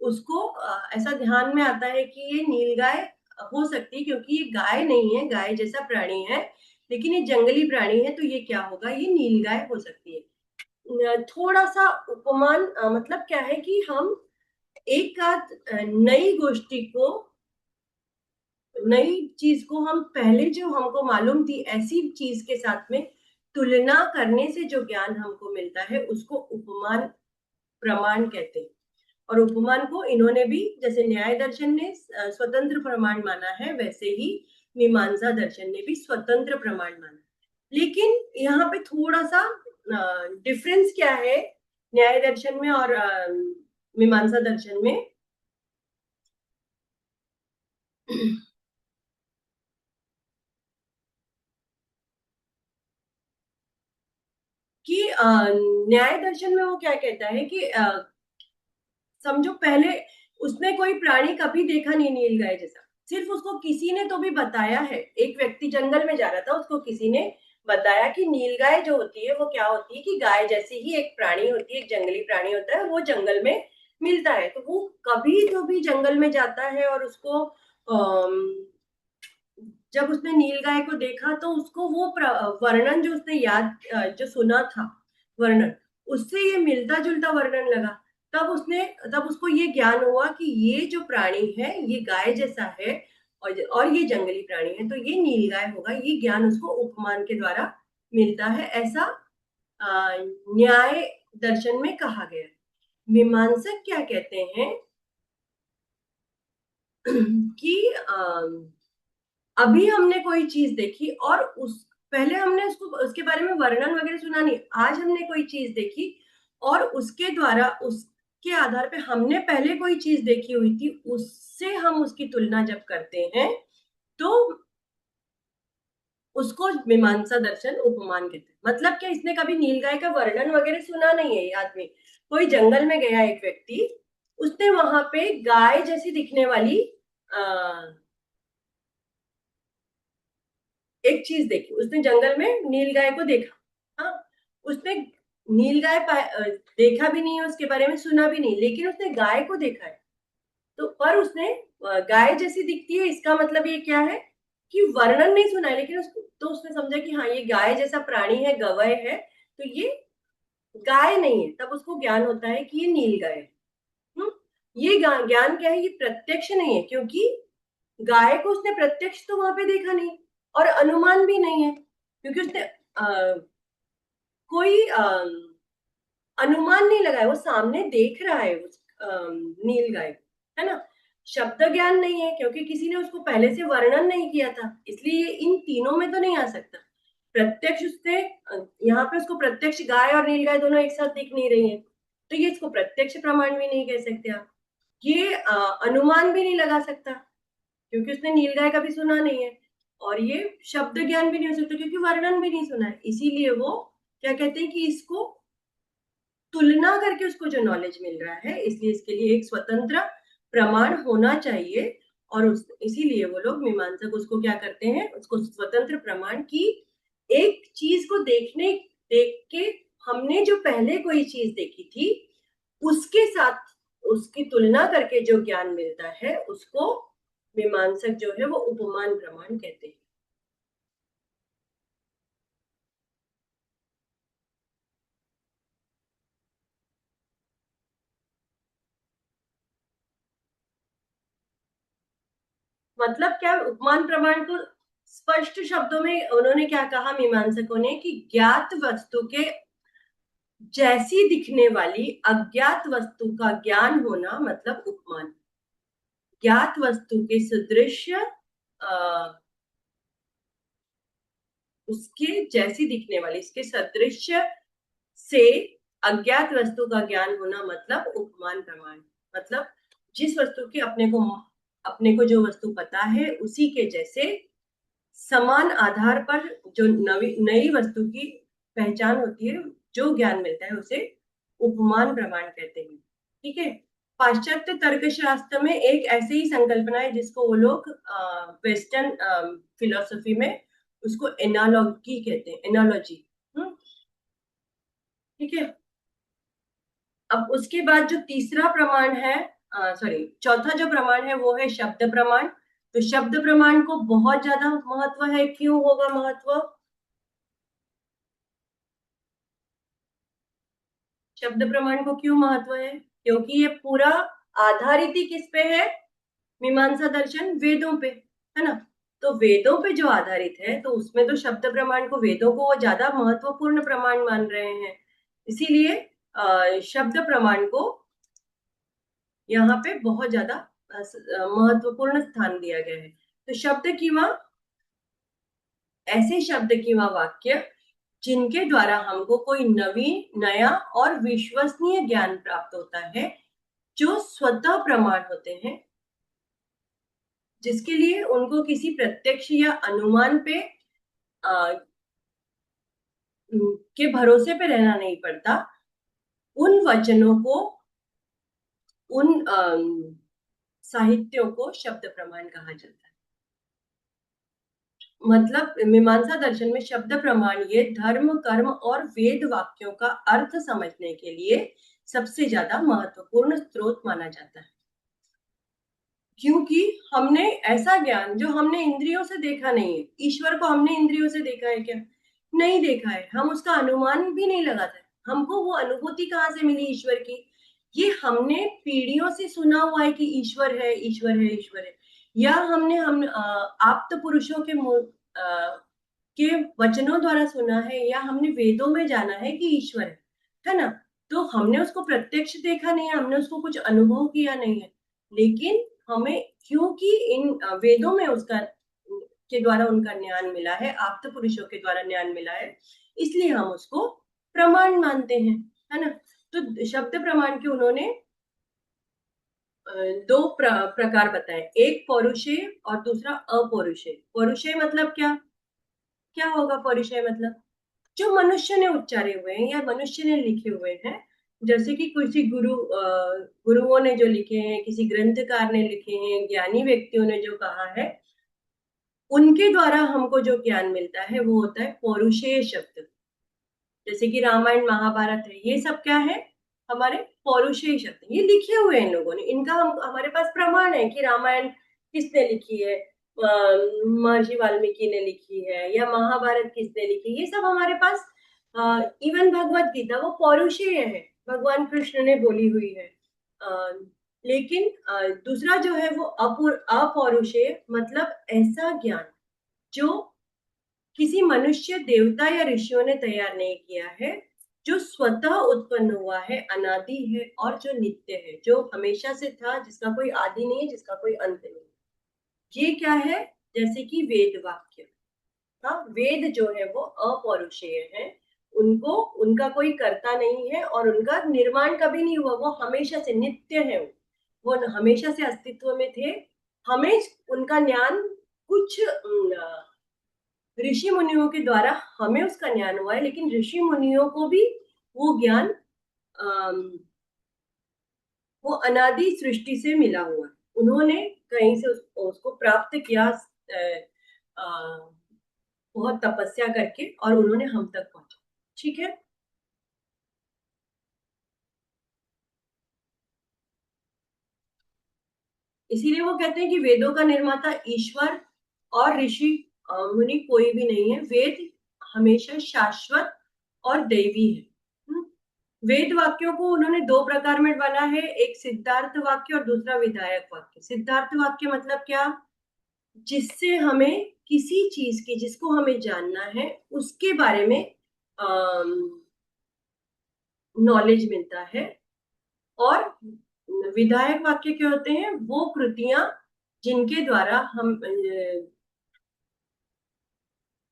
उसको ऐसा ध्यान में आता है कि ये नीलगाय हो सकती है, क्योंकि ये गाय नहीं है, गाय जैसा प्राणी है, लेकिन ये जंगली प्राणी है, तो ये क्या होगा, ये नीलगाय हो सकती है। थोड़ा सा उपमान मतलब क्या है कि हम एक आध नई गोष्ठी को, नई चीज को हम पहले जो हमको मालूम थी ऐसी चीज के साथ में तुलना करने से जो ज्ञान हमको मिलता है उसको उपमान प्रमाण कहते हैं। और उपमान को इन्होंने भी, जैसे न्याय दर्शन ने स्वतंत्र प्रमाण माना है, वैसे ही मीमांसा दर्शन ने भी स्वतंत्र प्रमाण माना। लेकिन यहाँ पे थोड़ा सा डिफरेंस क्या है न्याय दर्शन में और मीमांसा दर्शन में। कि न्याय दर्शन में वो क्या कहता है कि समझो पहले उसने कोई प्राणी कभी देखा नहीं नीलगाय जैसा, सिर्फ उसको किसी ने तो भी बताया है। एक व्यक्ति जंगल में जा रहा था, उसको किसी ने बताया कि नीलगाय जो होती है वो क्या होती है कि गाय जैसी ही एक प्राणी होती है, एक जंगली प्राणी होता है, वो जंगल में मिलता है। तो वो कभी जो भी जंगल में जाता है और उसको जब उसने नीलगाय को देखा तो उसको वो वर्णन जो उसने याद, जो सुना था वर्णन, उससे ये मिलता जुलता वर्णन लगा। तब उसको ये ज्ञान हुआ कि ये जो प्राणी है ये गाय जैसा है, और ये जंगली प्राणी है, तो ये नीलगाय होगा। ये ज्ञान उसको उपमान के द्वारा मिलता है, ऐसा न्याय दर्शन में कहा गया। मीमांसक क्या कहते हैं कि अभी हमने कोई चीज देखी और पहले हमने उसके बारे में वर्णन वगैरह सुना नहीं, आज हमने कोई चीज देखी और उसके द्वारा, उसके आधार पे हमने पहले कोई चीज देखी हुई थी, उससे हम उसकी तुलना जब करते हैं तो उसको मीमांसा दर्शन उपमान कहते हैं। मतलब क्या, इसने कभी नीलगाय का वर्णन वगैरह सुना नहीं है ये आदमी। कोई जंगल में गया एक व्यक्ति, उसने वहां पे गाय जैसी दिखने वाली एक चीज देखी, उसने जंगल में नीलगाय को देखा। हाँ, उसने नीलगाय देखा भी नहीं है, उसके बारे में सुना भी नहीं, लेकिन उसने गाय को देखा है। तो पर उसने गाय जैसी दिखती है, इसका मतलब ये क्या है कि वर्णन नहीं सुना है, लेकिन उसको तो उसने समझा कि हाँ ये गाय जैसा प्राणी है, गवय है, तो ये गाय नहीं है। तब उसको ज्ञान होता है कि ये नीलगाय है। ये ज्ञान क्या है, ये प्रत्यक्ष नहीं है, क्योंकि गाय को उसने प्रत्यक्ष तो वहां पे देखा नहीं, और अनुमान भी नहीं है, क्योंकि उसने कोई अनुमान नहीं लगाया, वो सामने देख रहा है उस नीलगाय, है ना। शब्द ज्ञान नहीं है, क्योंकि किसी ने उसको पहले से वर्णन नहीं किया था, इसलिए ये इन तीनों में तो नहीं आ सकता। प्रत्यक्ष उससे यहाँ पे उसको प्रत्यक्ष गाय और नीलगाय दोनों एक साथ दिख नहीं रही है, तो ये इसको प्रत्यक्ष प्रमाण भी नहीं कह सकते आप। ये अनुमान भी नहीं लगा सकता, क्योंकि उसने नीलगाय कभी सुना नहीं है, और ये शब्द ज्ञान भी नहीं हो सकता, क्योंकि वर्णन भी नहीं सुना है। इसीलिए वो क्या कहते हैं कि इसको तुलना करके उसको जो नॉलेज मिल रहा है, इसलिए इसके लिए एक स्वतंत्र प्रमाण होना चाहिए। और इसीलिए वो लोग मीमांसक उसको क्या करते हैं, उसको स्वतंत्र प्रमाण की, एक चीज को देख के हमने जो पहले कोई चीज देखी थी उसके साथ उसकी तुलना करके जो ज्ञान मिलता है, उसको मीमांसक जो है वो उपमान प्रमाण कहते हैं। मतलब क्या, उपमान प्रमाण को स्पष्ट शब्दों में उन्होंने क्या कहा मीमांसकों ने, कि ज्ञात वस्तु के जैसी दिखने वाली अज्ञात वस्तु का ज्ञान होना मतलब उपमान। ज्ञात वस्तु के सदृश उसके जैसी दिखने वाली, इसके सदृश से अज्ञात वस्तु का ज्ञान होना मतलब उपमान प्रमाण। मतलब जिस वस्तु की अपने को जो वस्तु पता है उसी के जैसे समान आधार पर जो नई वस्तु की पहचान होती है, जो ज्ञान मिलता है, उसे उपमान प्रमाण कहते हैं। ठीक है। पाश्चात्य तर्कशास्त्र में एक ऐसे ही संकल्पना है जिसको वो लोग वेस्टर्न फिलोसफी में उसको एनालॉजी कहते हैं, एनालॉजी। ठीक है। अब उसके बाद जो तीसरा प्रमाण है, सॉरी चौथा जो प्रमाण है वो है शब्द प्रमाण। तो शब्द प्रमाण को बहुत ज्यादा महत्व है। क्यों होगा महत्व? शब्द प्रमाण को क्यों महत्व है? क्योंकि ये पूरा आधारित ही किस पे है? मीमांसा दर्शन वेदों पे, है ना। तो वेदों पे जो आधारित है, तो उसमें तो शब्द प्रमाण को, वेदों को वो ज्यादा महत्वपूर्ण प्रमाण मान रहे हैं। इसीलिए शब्द प्रमाण को यहाँ पे बहुत ज्यादा महत्वपूर्ण स्थान दिया गया है। तो शब्द किंवा ऐसे शब्द किंवा वाक्य जिनके द्वारा हमको कोई नवीन, नया और विश्वसनीय ज्ञान प्राप्त होता है, जो स्वतः प्रमाण होते हैं, जिसके लिए उनको किसी प्रत्यक्ष या अनुमान पे के भरोसे पे रहना नहीं पड़ता, उन वचनों को, उन साहित्यों को शब्द प्रमाण कहा जाता है। मतलब मीमांसा दर्शन में शब्द प्रमाण ये धर्म, कर्म और वेद वाक्यों का अर्थ समझने के लिए सबसे ज्यादा महत्वपूर्ण स्रोत माना जाता है। क्योंकि हमने ऐसा ज्ञान जो हमने इंद्रियों से देखा नहीं है, ईश्वर को हमने इंद्रियों से देखा है क्या? नहीं देखा है। हम उसका अनुमान भी नहीं लगाते, हमको वो अनुभूति कहाँ से मिली ईश्वर की? ये हमने पीढ़ियों से सुना हुआ है कि ईश्वर है, ईश्वर है, ईश्वर है, या हम आप्त पुरुषों के वचनों द्वारा सुना है, या हमने वेदों में जाना है कि ईश्वर है ना। तो हमने उसको प्रत्यक्ष देखा नहीं है, हमने उसको कुछ अनुभव किया नहीं है, लेकिन हमें क्योंकि इन वेदों में उसका के द्वारा उनका ज्ञान मिला है, आप्त पुरुषों के द्वारा ज्ञान मिला है, इसलिए हम उसको प्रमाण मानते हैं, है ना। तो शब्द प्रमाण के उन्होंने दो प्रकार बताए, एक पौरुषेय और दूसरा अपौरुषेय। पौरुषेय मतलब क्या क्या होगा? पौरुषेय मतलब जो मनुष्य ने उच्चारे हुए हैं या मनुष्य ने लिखे हुए हैं, जैसे कि किसी गुरुओं ने जो लिखे हैं, किसी ग्रंथकार ने लिखे हैं, ज्ञानी व्यक्तियों ने जो कहा है, उनके द्वारा हमको जो ज्ञान मिलता है वो होता है पौरुषेय शब्द। जैसे कि रामायण महाभारत है, ये सब क्या है? हमारे पौरुषेय शब्द, ये लिखे हुए हैं इन लोगों ने, इनका हम हमारे पास प्रमाण है कि रामायण किसने लिखी है, महर्षि वाल्मीकि ने लिखी है, या महाभारत किसने लिखी, ये सब हमारे पास। इवन भगवत गीता वो पौरुषेय है, भगवान कृष्ण ने बोली हुई है। लेकिन दूसरा जो है वो अपौरुषेय, मतलब ऐसा ज्ञान जो किसी मनुष्य, देवता या ऋषियों ने तैयार नहीं किया है, जो स्वतः उत्पन्न हुआ है, अनादि है और जो नित्य है, जो हमेशा से था, जिसका कोई आदि नहीं है, जिसका कोई अंत नहीं। ये क्या है? जैसे कि वेद वाक्य। हाँ, वेद जो है वो अपौरुषेय है, उनको उनका कोई कर्ता नहीं है और उनका निर्माण कभी नहीं हुआ, वो हमेशा से नित्य है, वो हमेशा से अस्तित्व में थे। हमें उनका ज्ञान कुछ ऋषि मुनियों के द्वारा हमें उसका ज्ञान हुआ है, लेकिन ऋषि मुनियों को भी वो ज्ञान वो अनादि सृष्टि से मिला हुआ है, उन्होंने कहीं से उसको प्राप्त किया, बहुत तपस्या करके, और उन्होंने हम तक पहुंचा। ठीक है, इसीलिए वो कहते हैं कि वेदों का निर्माता ईश्वर और ऋषि मुनि कोई भी नहीं है, वेद हमेशा शाश्वत और दैवी है। वेद वाक्यों को उन्होंने दो प्रकार में बांटा है, एक सिद्धार्थ वाक्य और दूसरा विधायक वाक्य। सिद्धार्थ वाक्य मतलब क्या? जिससे हमें किसी चीज की, जिसको हमें जानना है, उसके बारे में नॉलेज मिलता है। और विधायक वाक्य क्या होते हैं? वो कृतियां जिनके द्वारा हम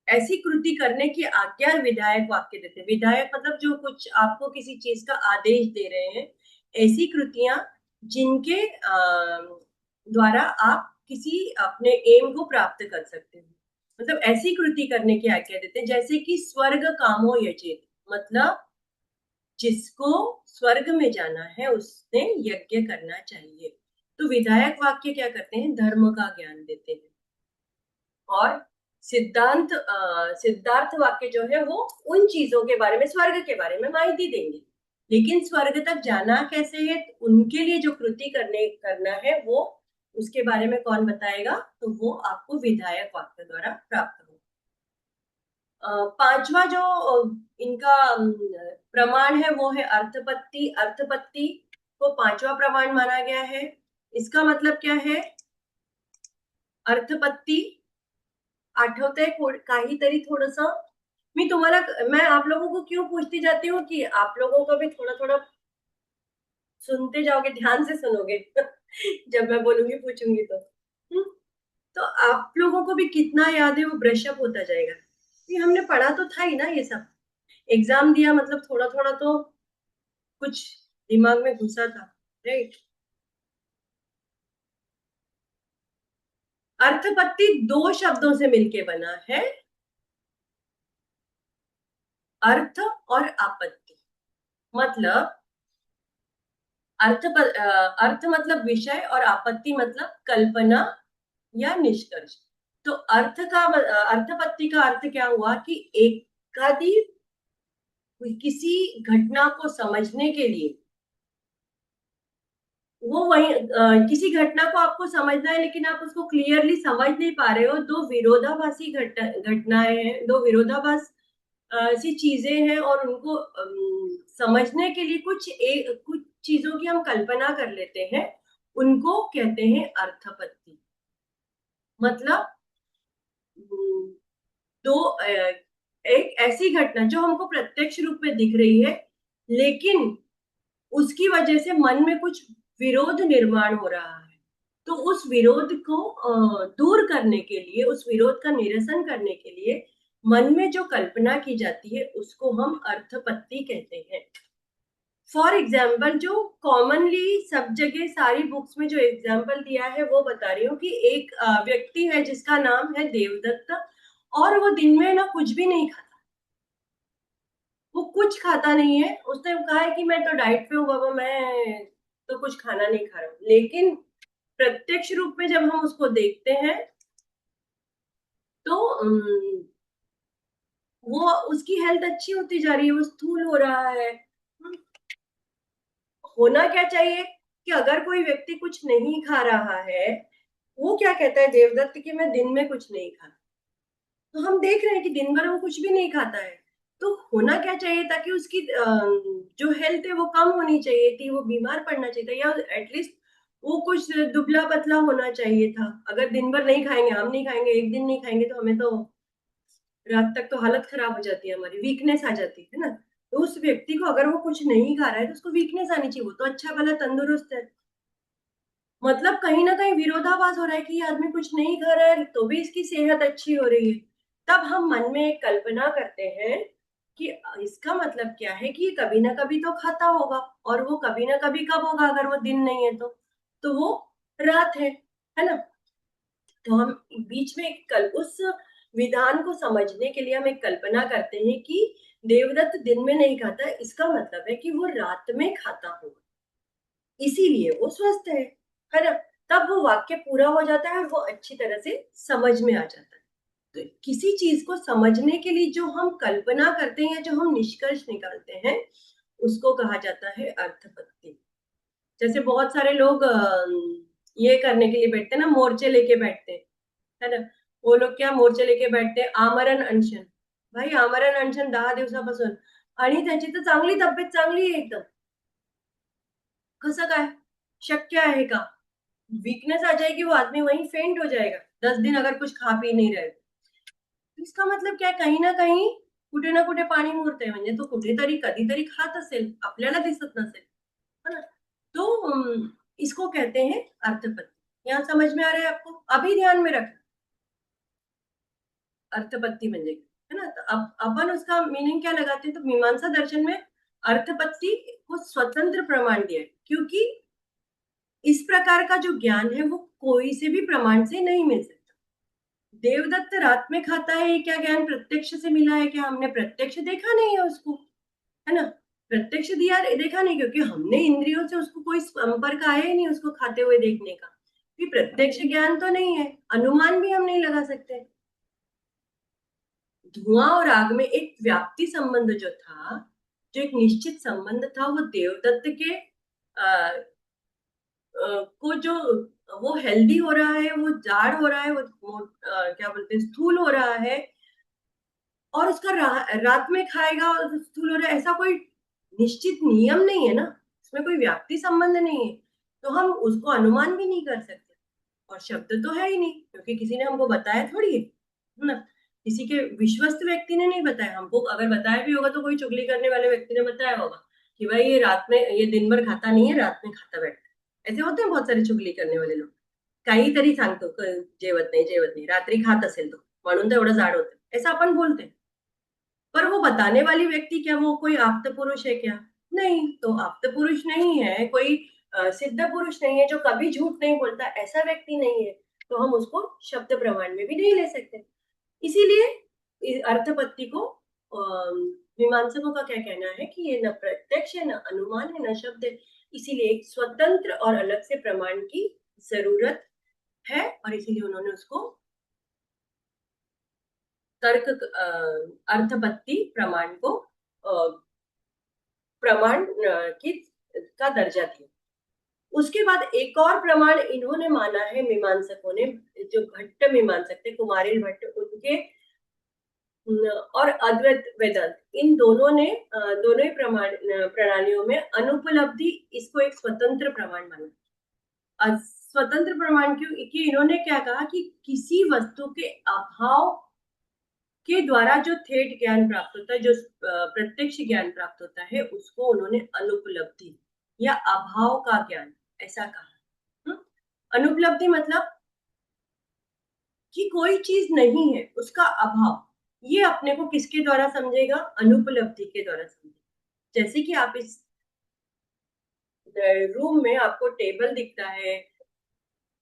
ऐसी कृति करने की आज्ञा विधायक वाक्य देते हैं। विधायक मतलब जो कुछ आपको किसी चीज का आदेश दे रहे हैं, ऐसी कृतियां जिनके द्वारा आप किसी अपने एम को प्राप्त कर सकते हैं, मतलब ऐसी कृति करने की आज्ञा देते हैं। जैसे कि स्वर्ग कामो यजेत, मतलब जिसको स्वर्ग में जाना है उसने यज्ञ करना चाहिए। तो विधायक वाक्य क्या करते हैं? धर्म का ज्ञान देते हैं। और सिद्धार्थ वाक्य जो है वो उन चीजों के बारे में, स्वर्ग के बारे में माहिती देंगे, लेकिन स्वर्ग तक जाना कैसे है, उनके लिए जो कृति करना है, वो उसके बारे में कौन बताएगा? तो वो आपको विधायक वाक्य द्वारा प्राप्त होगा। पांचवा जो इनका प्रमाण है वो है अर्थपत्ति। अर्थपत्ति को पांचवा प्रमाण माना गया है। इसका मतलब क्या है? अर्थपत्ति आठवतंय काहीतरी थोडस, मैं आप लोगों को क्यों पूछती जाती हूँ कि आप लोगों को भी थोड़ा थोड़ा सुनते जाओगे, ध्यान से सुनोगे जब मैं बोलूंगी, पूछूंगी तो तो आप लोगों को भी कितना याद है वो ब्रश अप होता जाएगा। ये हमने पढ़ा तो था ही ना, ये सब एग्जाम दिया, मतलब थोड़ा थोड़ा तो कुछ दिमाग में घुसा था, राइट। अर्थपत्ति दो शब्दों से मिलके बना है, अर्थ और आपत्ति। मतलब अर्थ मतलब विषय और आपत्ति मतलब कल्पना या निष्कर्ष। तो अर्थपत्ति का अर्थ क्या हुआ कि एकादी किसी घटना को समझने के लिए, वो वही किसी घटना को आपको समझना है, लेकिन आप उसको क्लियरली समझ नहीं पा रहे हो, दो विरोधाभासी घटनाएं हैं, दो विरोधाभास ऐसी चीजें हैं, और उनको समझने के लिए कुछ चीजों की हम कल्पना कर लेते हैं, उनको कहते हैं अर्थपत्ति। मतलब दो एक ऐसी घटना जो हमको प्रत्यक्ष रूप में दिख रही है, लेकिन उसकी वजह से मन में कुछ विरोध निर्माण हो रहा है, तो उस विरोध को दूर करने के लिए, उस विरोध का निरसन करने के लिए मन में जो कल्पना की जाती है उसको हम अर्थपत्ति कहते हैं। फॉर एग्जाम्पल, जो कॉमनली सब जगह सारी बुक्स में जो एग्जाम्पल दिया है वो बता रही हूँ कि एक व्यक्ति है जिसका नाम है देवदत्त, और वो दिन में ना कुछ भी नहीं खाता, वो कुछ खाता नहीं है। उसने कहा है कि मैं तो डाइट पे हूँ बाबा, मैं तो कुछ खाना नहीं खा रहा हूँ, लेकिन प्रत्यक्ष रूप में जब हम उसको देखते हैं तो वो, उसकी हेल्थ अच्छी होती जा रही है, वो स्थूल हो रहा है। होना क्या चाहिए कि अगर कोई व्यक्ति कुछ नहीं खा रहा है, वो क्या कहता है देवदत्त कि मैं दिन में कुछ नहीं खाता, तो हम देख रहे हैं कि दिन भर वो कुछ भी नहीं खाता है। तो होना क्या चाहिए, ताकि उसकी जो हेल्थ है वो कम होनी चाहिए थी, वो बीमार पड़ना चाहिए था, या एटलीस्ट वो कुछ दुबला पतला होना चाहिए था। अगर दिन भर नहीं खाएंगे, हम नहीं खाएंगे, एक दिन नहीं खाएंगे, तो हमें तो रात तक तो हालत खराब हो जाती है, हमारी वीकनेस आ जाती है ना। तो उस व्यक्ति को अगर वो कुछ नहीं खा रहा है तो उसको वीकनेस आनी चाहिए, वो तो अच्छा भला तंदुरुस्त है। मतलब कहीं ना कहीं विरोधाभास हो रहा है कि ये आदमी कुछ नहीं खा रहा है तो भी इसकी सेहत अच्छी हो रही है। तब हम मन में एक कल्पना करते हैं कि इसका मतलब क्या है कि ये कभी ना कभी तो खाता होगा, और वो कभी ना कभी कब होगा, अगर वो दिन नहीं है तो वो रात है ना। तो हम बीच में एक उस विधान को समझने के लिए हम एक कल्पना करते हैं कि देवदत्त दिन में नहीं खाता, इसका मतलब है कि वो रात में खाता होगा, इसीलिए वो स्वस्थ है ना। तब वो वाक्य पूरा हो जाता है और वो अच्छी तरह से समझ में आ जाता है। तो किसी चीज को समझने के लिए जो हम कल्पना करते हैं या जो हम निष्कर्ष निकालते हैं उसको कहा जाता है अर्थपत्ति। जैसे बहुत सारे लोग ये करने के लिए बैठते हैं ना, मोर्चे लेके बैठते हैं, है ना। वो लोग क्या मोर्चे लेके बैठते हैं, आमरण अनशन। भाई आमरण अनशन 10 दिवसापासून, आणि त्याची तर चांगली तब्येत चांगली आहे एकदम, कसं काय शक्य आहे का? वीकनेस आ जाएगी, वो आदमी वहीं फेंट हो जाएगा 10 दिन अगर कुछ खा पी नहीं रहे। इसका मतलब क्या, कहीं ना कहीं कुठे ना कुठे पाणी मुरते, म्हणजे तो कुठेतरी कधीतरी खात असेल, आपल्याला दिसत नसेल, है ना। तो इसको कहते हैं अर्थपत्ति। यहाँ समझ में आ रहा है आपको? अभी ध्यान में रखना अर्थपत्ति म्हणजे, है ना। तो अब अपन उसका मीनिंग क्या लगाते हैं, तो मीमांसा दर्शन में अर्थपत्ति को स्वतंत्र प्रमाण दिया है, क्योंकि इस प्रकार का जो ज्ञान है वो कोई से भी प्रमाण से नहीं मिल सकता। देवदत्त रात में खाता है, ये क्या ज्ञान प्रत्यक्ष से मिला है क्या? हमने प्रत्यक्ष देखा नहीं है उसको, है ना। प्रत्यक्ष दिया देखा नहीं, क्योंकि हमने इंद्रियों से उसको कोई संपर्क आया ही नहीं उसको खाते हुए देखने का, कि प्रत्यक्ष ज्ञान तो नहीं है, अनुमान भी हम नहीं लगा सकते। धुआं और आग में एक व्याप्ति संबंध जो था, जो एक निश्चित संबंध था, वो देवदत्त के को जो वो हेल्दी हो रहा है, वो जाड़ हो रहा है, वो क्या बोलते हैं स्थूल हो रहा है, और उसका रात में खाएगा और स्थूल हो रहा है, ऐसा कोई निश्चित नियम नहीं है ना, इसमें कोई व्याप्ति संबंध नहीं है, तो हम उसको अनुमान भी नहीं कर सकते। और शब्द तो है ही नहीं, क्योंकि किसी ने हमको बताया थोड़ी है ना। किसी के विश्वस्त व्यक्ति ने नहीं बताया हमको, अगर बताया भी होगा तो कोई चुगली करने वाले व्यक्ति ने बताया होगा कि भाई ये रात में, ये दिन भर खाता नहीं है, रात में खाता बैठता है। ऐसे होते हैं बहुत सारे चुगली करने वाले लोग, काहीतरी सांगतो जेवत नाही रात्री खात असेल तो, म्हणून तर एवढं जाड होतं, ऐसा अपन बोलते हैं। पर वो बताने वाली व्यक्ति क्या वो कोई आप्त पुरुष है क्या? नहीं, तो आप्त पुरुष नहीं है, कोई सिद्ध पुरुष नहीं है जो कभी झूठ नहीं बोलता, ऐसा व्यक्ति नहीं है, तो हम उसको शब्द प्रमाण में भी नहीं ले सकते। इसीलिए अर्थपत्ति को मीमांसकों का क्या कहना है कि ये न प्रत्यक्ष है, न अनुमान है, न शब्द है, इसीलिए एक स्वतंत्र और अलग से प्रमाण की जरूरत है, और इसीलिए उन्होंने उसको तर्क अर्थपत्ति प्रमाण को प्रमाण की का दर्जा दिया। उसके बाद एक और प्रमाण इन्होंने माना है मीमांसकों ने, जो भट्ट मीमांसक थे, कुमारिल भट्ट, उनके और अद्वैत वेदांत, इन दोनों ने दोनों ही प्रमाण प्रणालियों में अनुपलब्धि इसको एक स्वतंत्र प्रमाण माना। स्वतंत्र प्रमाण क्यों कि इन्होंने क्या कहा कि किसी वस्तु के अभाव के द्वारा जो थेट ज्ञान प्राप्त होता है, जो प्रत्यक्ष ज्ञान प्राप्त होता है, उसको उन्होंने अनुपलब्धि या अभाव का ज्ञान ऐसा कहा। अनुपलब्धि मतलब कि कोई चीज नहीं है, उसका अभाव। ये अपने को किसके द्वारा समझेगा? अनुपलब्धि के द्वारा समझेगा। जैसे कि आप इस रूम में आपको टेबल दिखता है,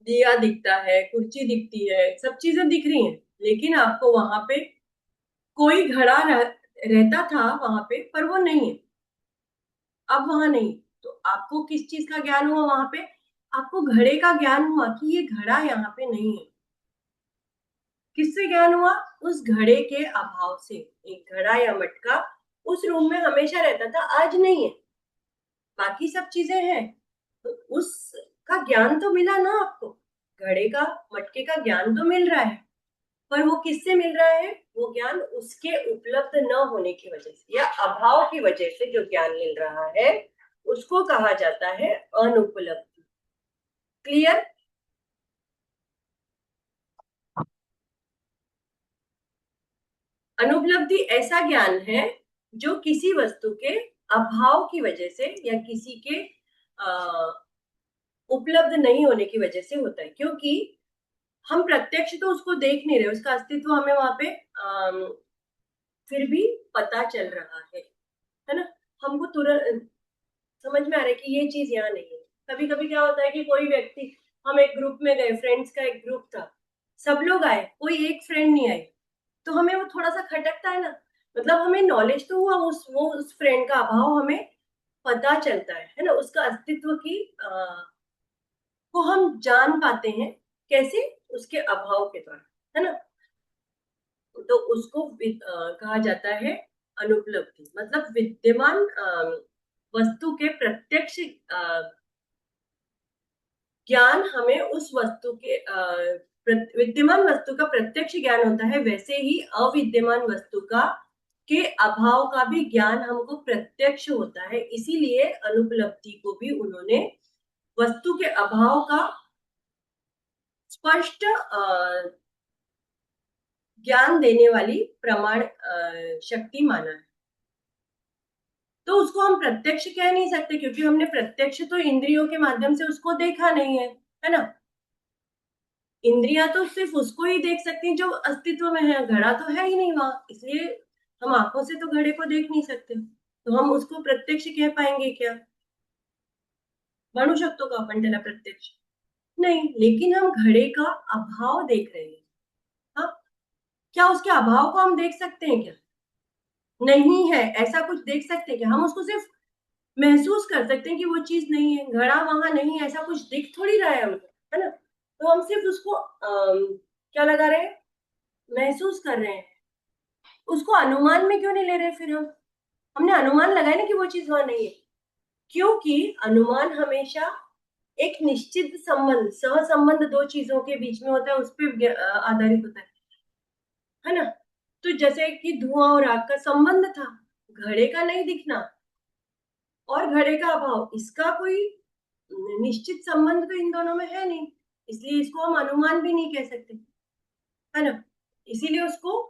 दिया दिखता है, कुर्सी दिखती है, सब चीजें दिख रही हैं, लेकिन आपको वहां पे कोई रहता था वहां पे, पर वो नहीं है, अब वहां नहीं। तो आपको किस चीज का ज्ञान हुआ वहां पे? आपको घड़े का ज्ञान हुआ कि ये घड़ा यहाँ पे नहीं है। किससे ज्ञान हुआ? उस घड़े के अभाव से। एक घड़ा या मटका उस रूम में हमेशा रहता था, आज नहीं है, बाकी सब चीजें हैं, तो उसका ज्ञान तो मिला ना आपको। घड़े का, मटके का ज्ञान तो मिल रहा है, पर वो किससे मिल रहा है? वो ज्ञान उसके उपलब्ध न होने की वजह से या अभाव की वजह से जो ज्ञान मिल रहा है, उसको कहा जाता है अनुपलब्धि। क्लियर? अनुपलब्धि ऐसा ज्ञान है जो किसी वस्तु के अभाव की वजह से या किसी के उपलब्ध नहीं होने की वजह से होता है। क्योंकि हम प्रत्यक्ष तो उसको देख नहीं रहे, उसका अस्तित्व हमें वहां पे फिर भी पता चल रहा है ना? हमको तुरंत समझ में आ रहा है कि ये चीज यहाँ नहीं है। कभी कभी क्या होता है कि कोई व्यक्ति, हम एक ग्रुप में गए, फ्रेंड्स का एक ग्रुप था, सब लोग आए, कोई एक फ्रेंड नहीं आई, तो हमें वो थोड़ा सा खटकता है ना। मतलब हमें नॉलेज तो हुआ, उस फ्रेंड का अभाव हमें पता चलता है ना, उसका अस्तित्व की को हम जान पाते हैं। कैसे? उसके अभाव के द्वारा, है ना? तो उसको कहा जाता है अनुपलब्धि। मतलब विद्यमान वस्तु के प्रत्यक्ष ज्ञान हमें उस वस्तु के विद्यमान वस्तु का प्रत्यक्ष ज्ञान होता है, वैसे ही अविद्यमान वस्तु का के अभाव का भी ज्ञान हमको प्रत्यक्ष होता है। इसीलिए अनुपलब्धि को भी उन्होंने वस्तु के अभाव का स्पष्ट ज्ञान देने वाली प्रमाण शक्ति माना है। तो उसको हम प्रत्यक्ष कह नहीं सकते, क्योंकि हमने प्रत्यक्ष तो इंद्रियों के माध्यम से उसको देखा नहीं है ना? इंद्रियां तो सिर्फ उसको ही देख सकती हैं जो अस्तित्व में है, घड़ा तो है ही नहीं वहां, इसलिए हम आंखों से तो घड़े को देख नहीं सकते, तो हम उसको प्रत्यक्ष कह पाएंगे क्या? म्हणू शकतो का आपण त्याला प्रत्यक्ष? नहीं, लेकिन हम घड़े का अभाव देख रहे हैं। हाँ, क्या उसके अभाव को हम देख सकते हैं क्या? नहीं है, ऐसा कुछ देख सकते हैं क्या? हम उसको सिर्फ महसूस कर सकते हैं कि वो चीज नहीं है, घड़ा वहां नहीं है, ऐसा कुछ दिख थोड़ी रहा है हमको, है ना? तो हम सिर्फ उसको क्या लगा रहे हैं? महसूस कर रहे हैं। उसको अनुमान में क्यों नहीं ले रहे फिर हम? हमने अनुमान लगाया ना कि वो चीज वहां नहीं है, क्योंकि अनुमान हमेशा एक निश्चित संबंध, सह संबंध दो चीजों के बीच में होता है, उस पर आधारित होता है ना? तो जैसे कि धुआं और आग का संबंध था, घड़े का नहीं दिखना और घड़े का अभाव, इसका कोई निश्चित संबंध तो इन दोनों में है नहीं, इसलिए इसको हम अनुमान भी नहीं कह सकते, है ना? इसीलिए उसको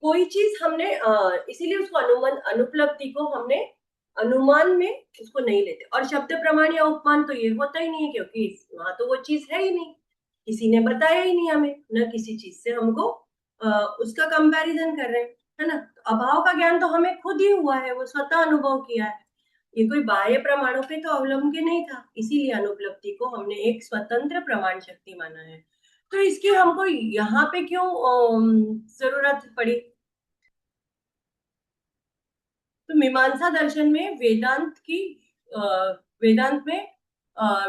कोई चीज हमने इसीलिए उसको अनुमान, अनुपलब्धि को हमने अनुमान में उसको नहीं लेते। और शब्द प्रमाण या उपमान तो ये होता ही नहीं है, क्योंकि वहां तो वो चीज है ही नहीं, किसी ने बताया ही नहीं हमें, न किसी चीज से हमको उसका कंपैरिजन कर रहे हैं, है ना? तो अभाव का ज्ञान तो हमें खुद ही हुआ है, वो स्वतः अनुभव किया है, ये कोई बाह्य प्रमाणों पे तो अवलंबन नहीं था। इसीलिए अनुपलब्धि को हमने एक स्वतंत्र प्रमाण शक्ति माना है। तो इसकी हमको यहाँ पे क्यों जरूरत पड़ी? तो मीमांसा दर्शन में अ, वेदांत में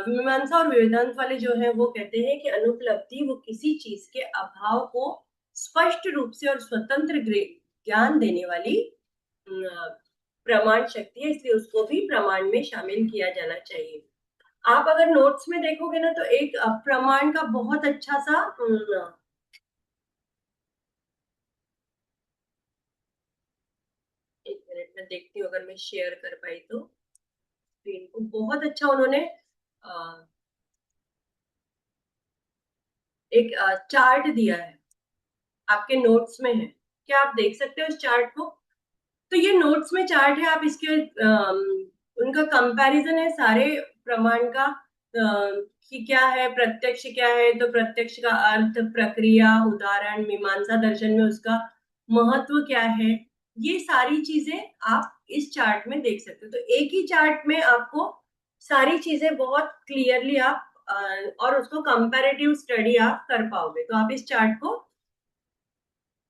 मीमांसा और वेदांत वाले जो है वो कहते हैं कि अनुपलब्धि वो किसी चीज के अभाव को स्पष्ट रूप से और स्वतंत्र ज्ञान देने वाली प्रमाण शक्ति है, इसलिए उसको भी प्रमाण में शामिल किया जाना चाहिए। आप अगर नोट्स में देखोगे ना, तो एक प्रमाण का बहुत अच्छा सा एक मिनट में देखती हूँ, अगर मैं शेयर कर पाई तो स्क्रीन को, बहुत अच्छा उन्होंने एक चार्ट दिया है, आपके नोट्स में है, क्या आप देख सकते हो इस चार्ट को? तो ये नोट्स में चार्ट है, आप इसके उनका कंपैरिजन है सारे प्रमाण का, कि क्या है प्रत्यक्ष क्या है, तो प्रत्यक्ष का अर्थ, प्रक्रिया, उदाहरण, मीमांसा दर्शन में उसका महत्व क्या है, ये सारी चीजें आप इस चार्ट में देख सकते हो। तो एक ही चार्ट में आपको सारी चीजें बहुत क्लियरली आप और उसको कंपैरेटिव स्टडी आप कर पाओगे। तो आप इस चार्ट को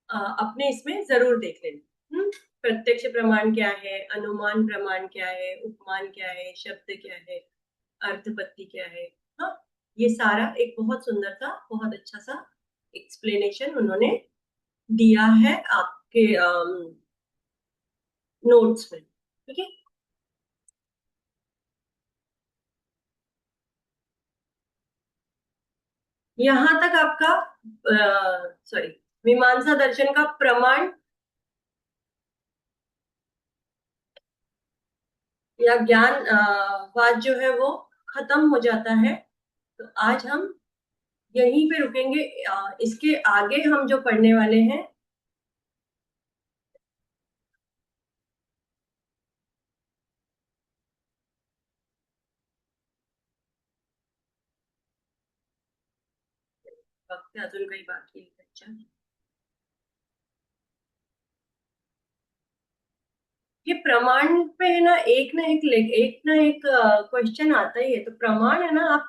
अपने इसमें जरूर देख लेना। प्रत्यक्ष प्रमाण क्या है, अनुमान प्रमाण क्या है, उपमान क्या है, शब्द क्या है, अर्थपत्ति क्या है। हाँ, ये सारा एक बहुत सुंदर सा, बहुत अच्छा सा एक्सप्लेनेशन उन्होंने दिया है आपके नोट्स में। ठीक है, यहाँ तक आपका सॉरी, मीमांसा दर्शन का प्रमाण या ज्ञान वाद जो है वो खत्म हो जाता है। तो आज हम यहीं पे रुकेंगे। इसके आगे हम जो पढ़ने वाले हैं, वक्त अजून काही बाकी आहे त्याच्या, ये प्रमाण पे है ना, एक ना एक क्वेश्चन आता ही है। तो प्रमाण है ना, आप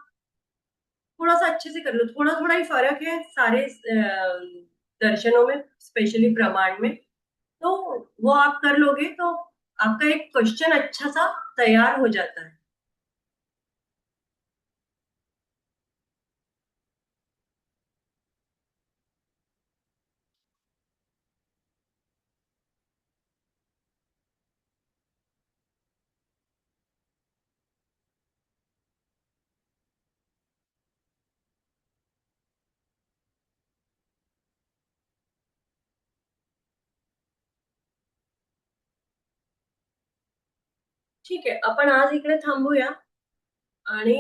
थोड़ा सा अच्छे से कर लो, थोड़ा थोड़ा ही फर्क है सारे दर्शनों में, स्पेशली प्रमाण में। तो वो आप कर लोगे तो आपका एक क्वेश्चन अच्छा सा तैयार हो जाता है। ठीक आहे, आपण आज इकडे थांबूया आणि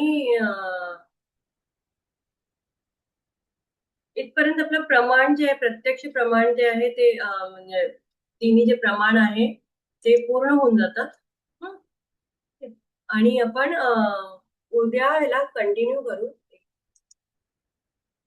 इथपर्यंत आपलं प्रमाण जे आहे, प्रत्यक्ष प्रमाण जे आहे ते म्हणजे तिन्ही जे प्रमाण आहे ते पूर्ण होऊन जातात। हं? आणि आपण उद्या ह्याला कंटिन्यू करू।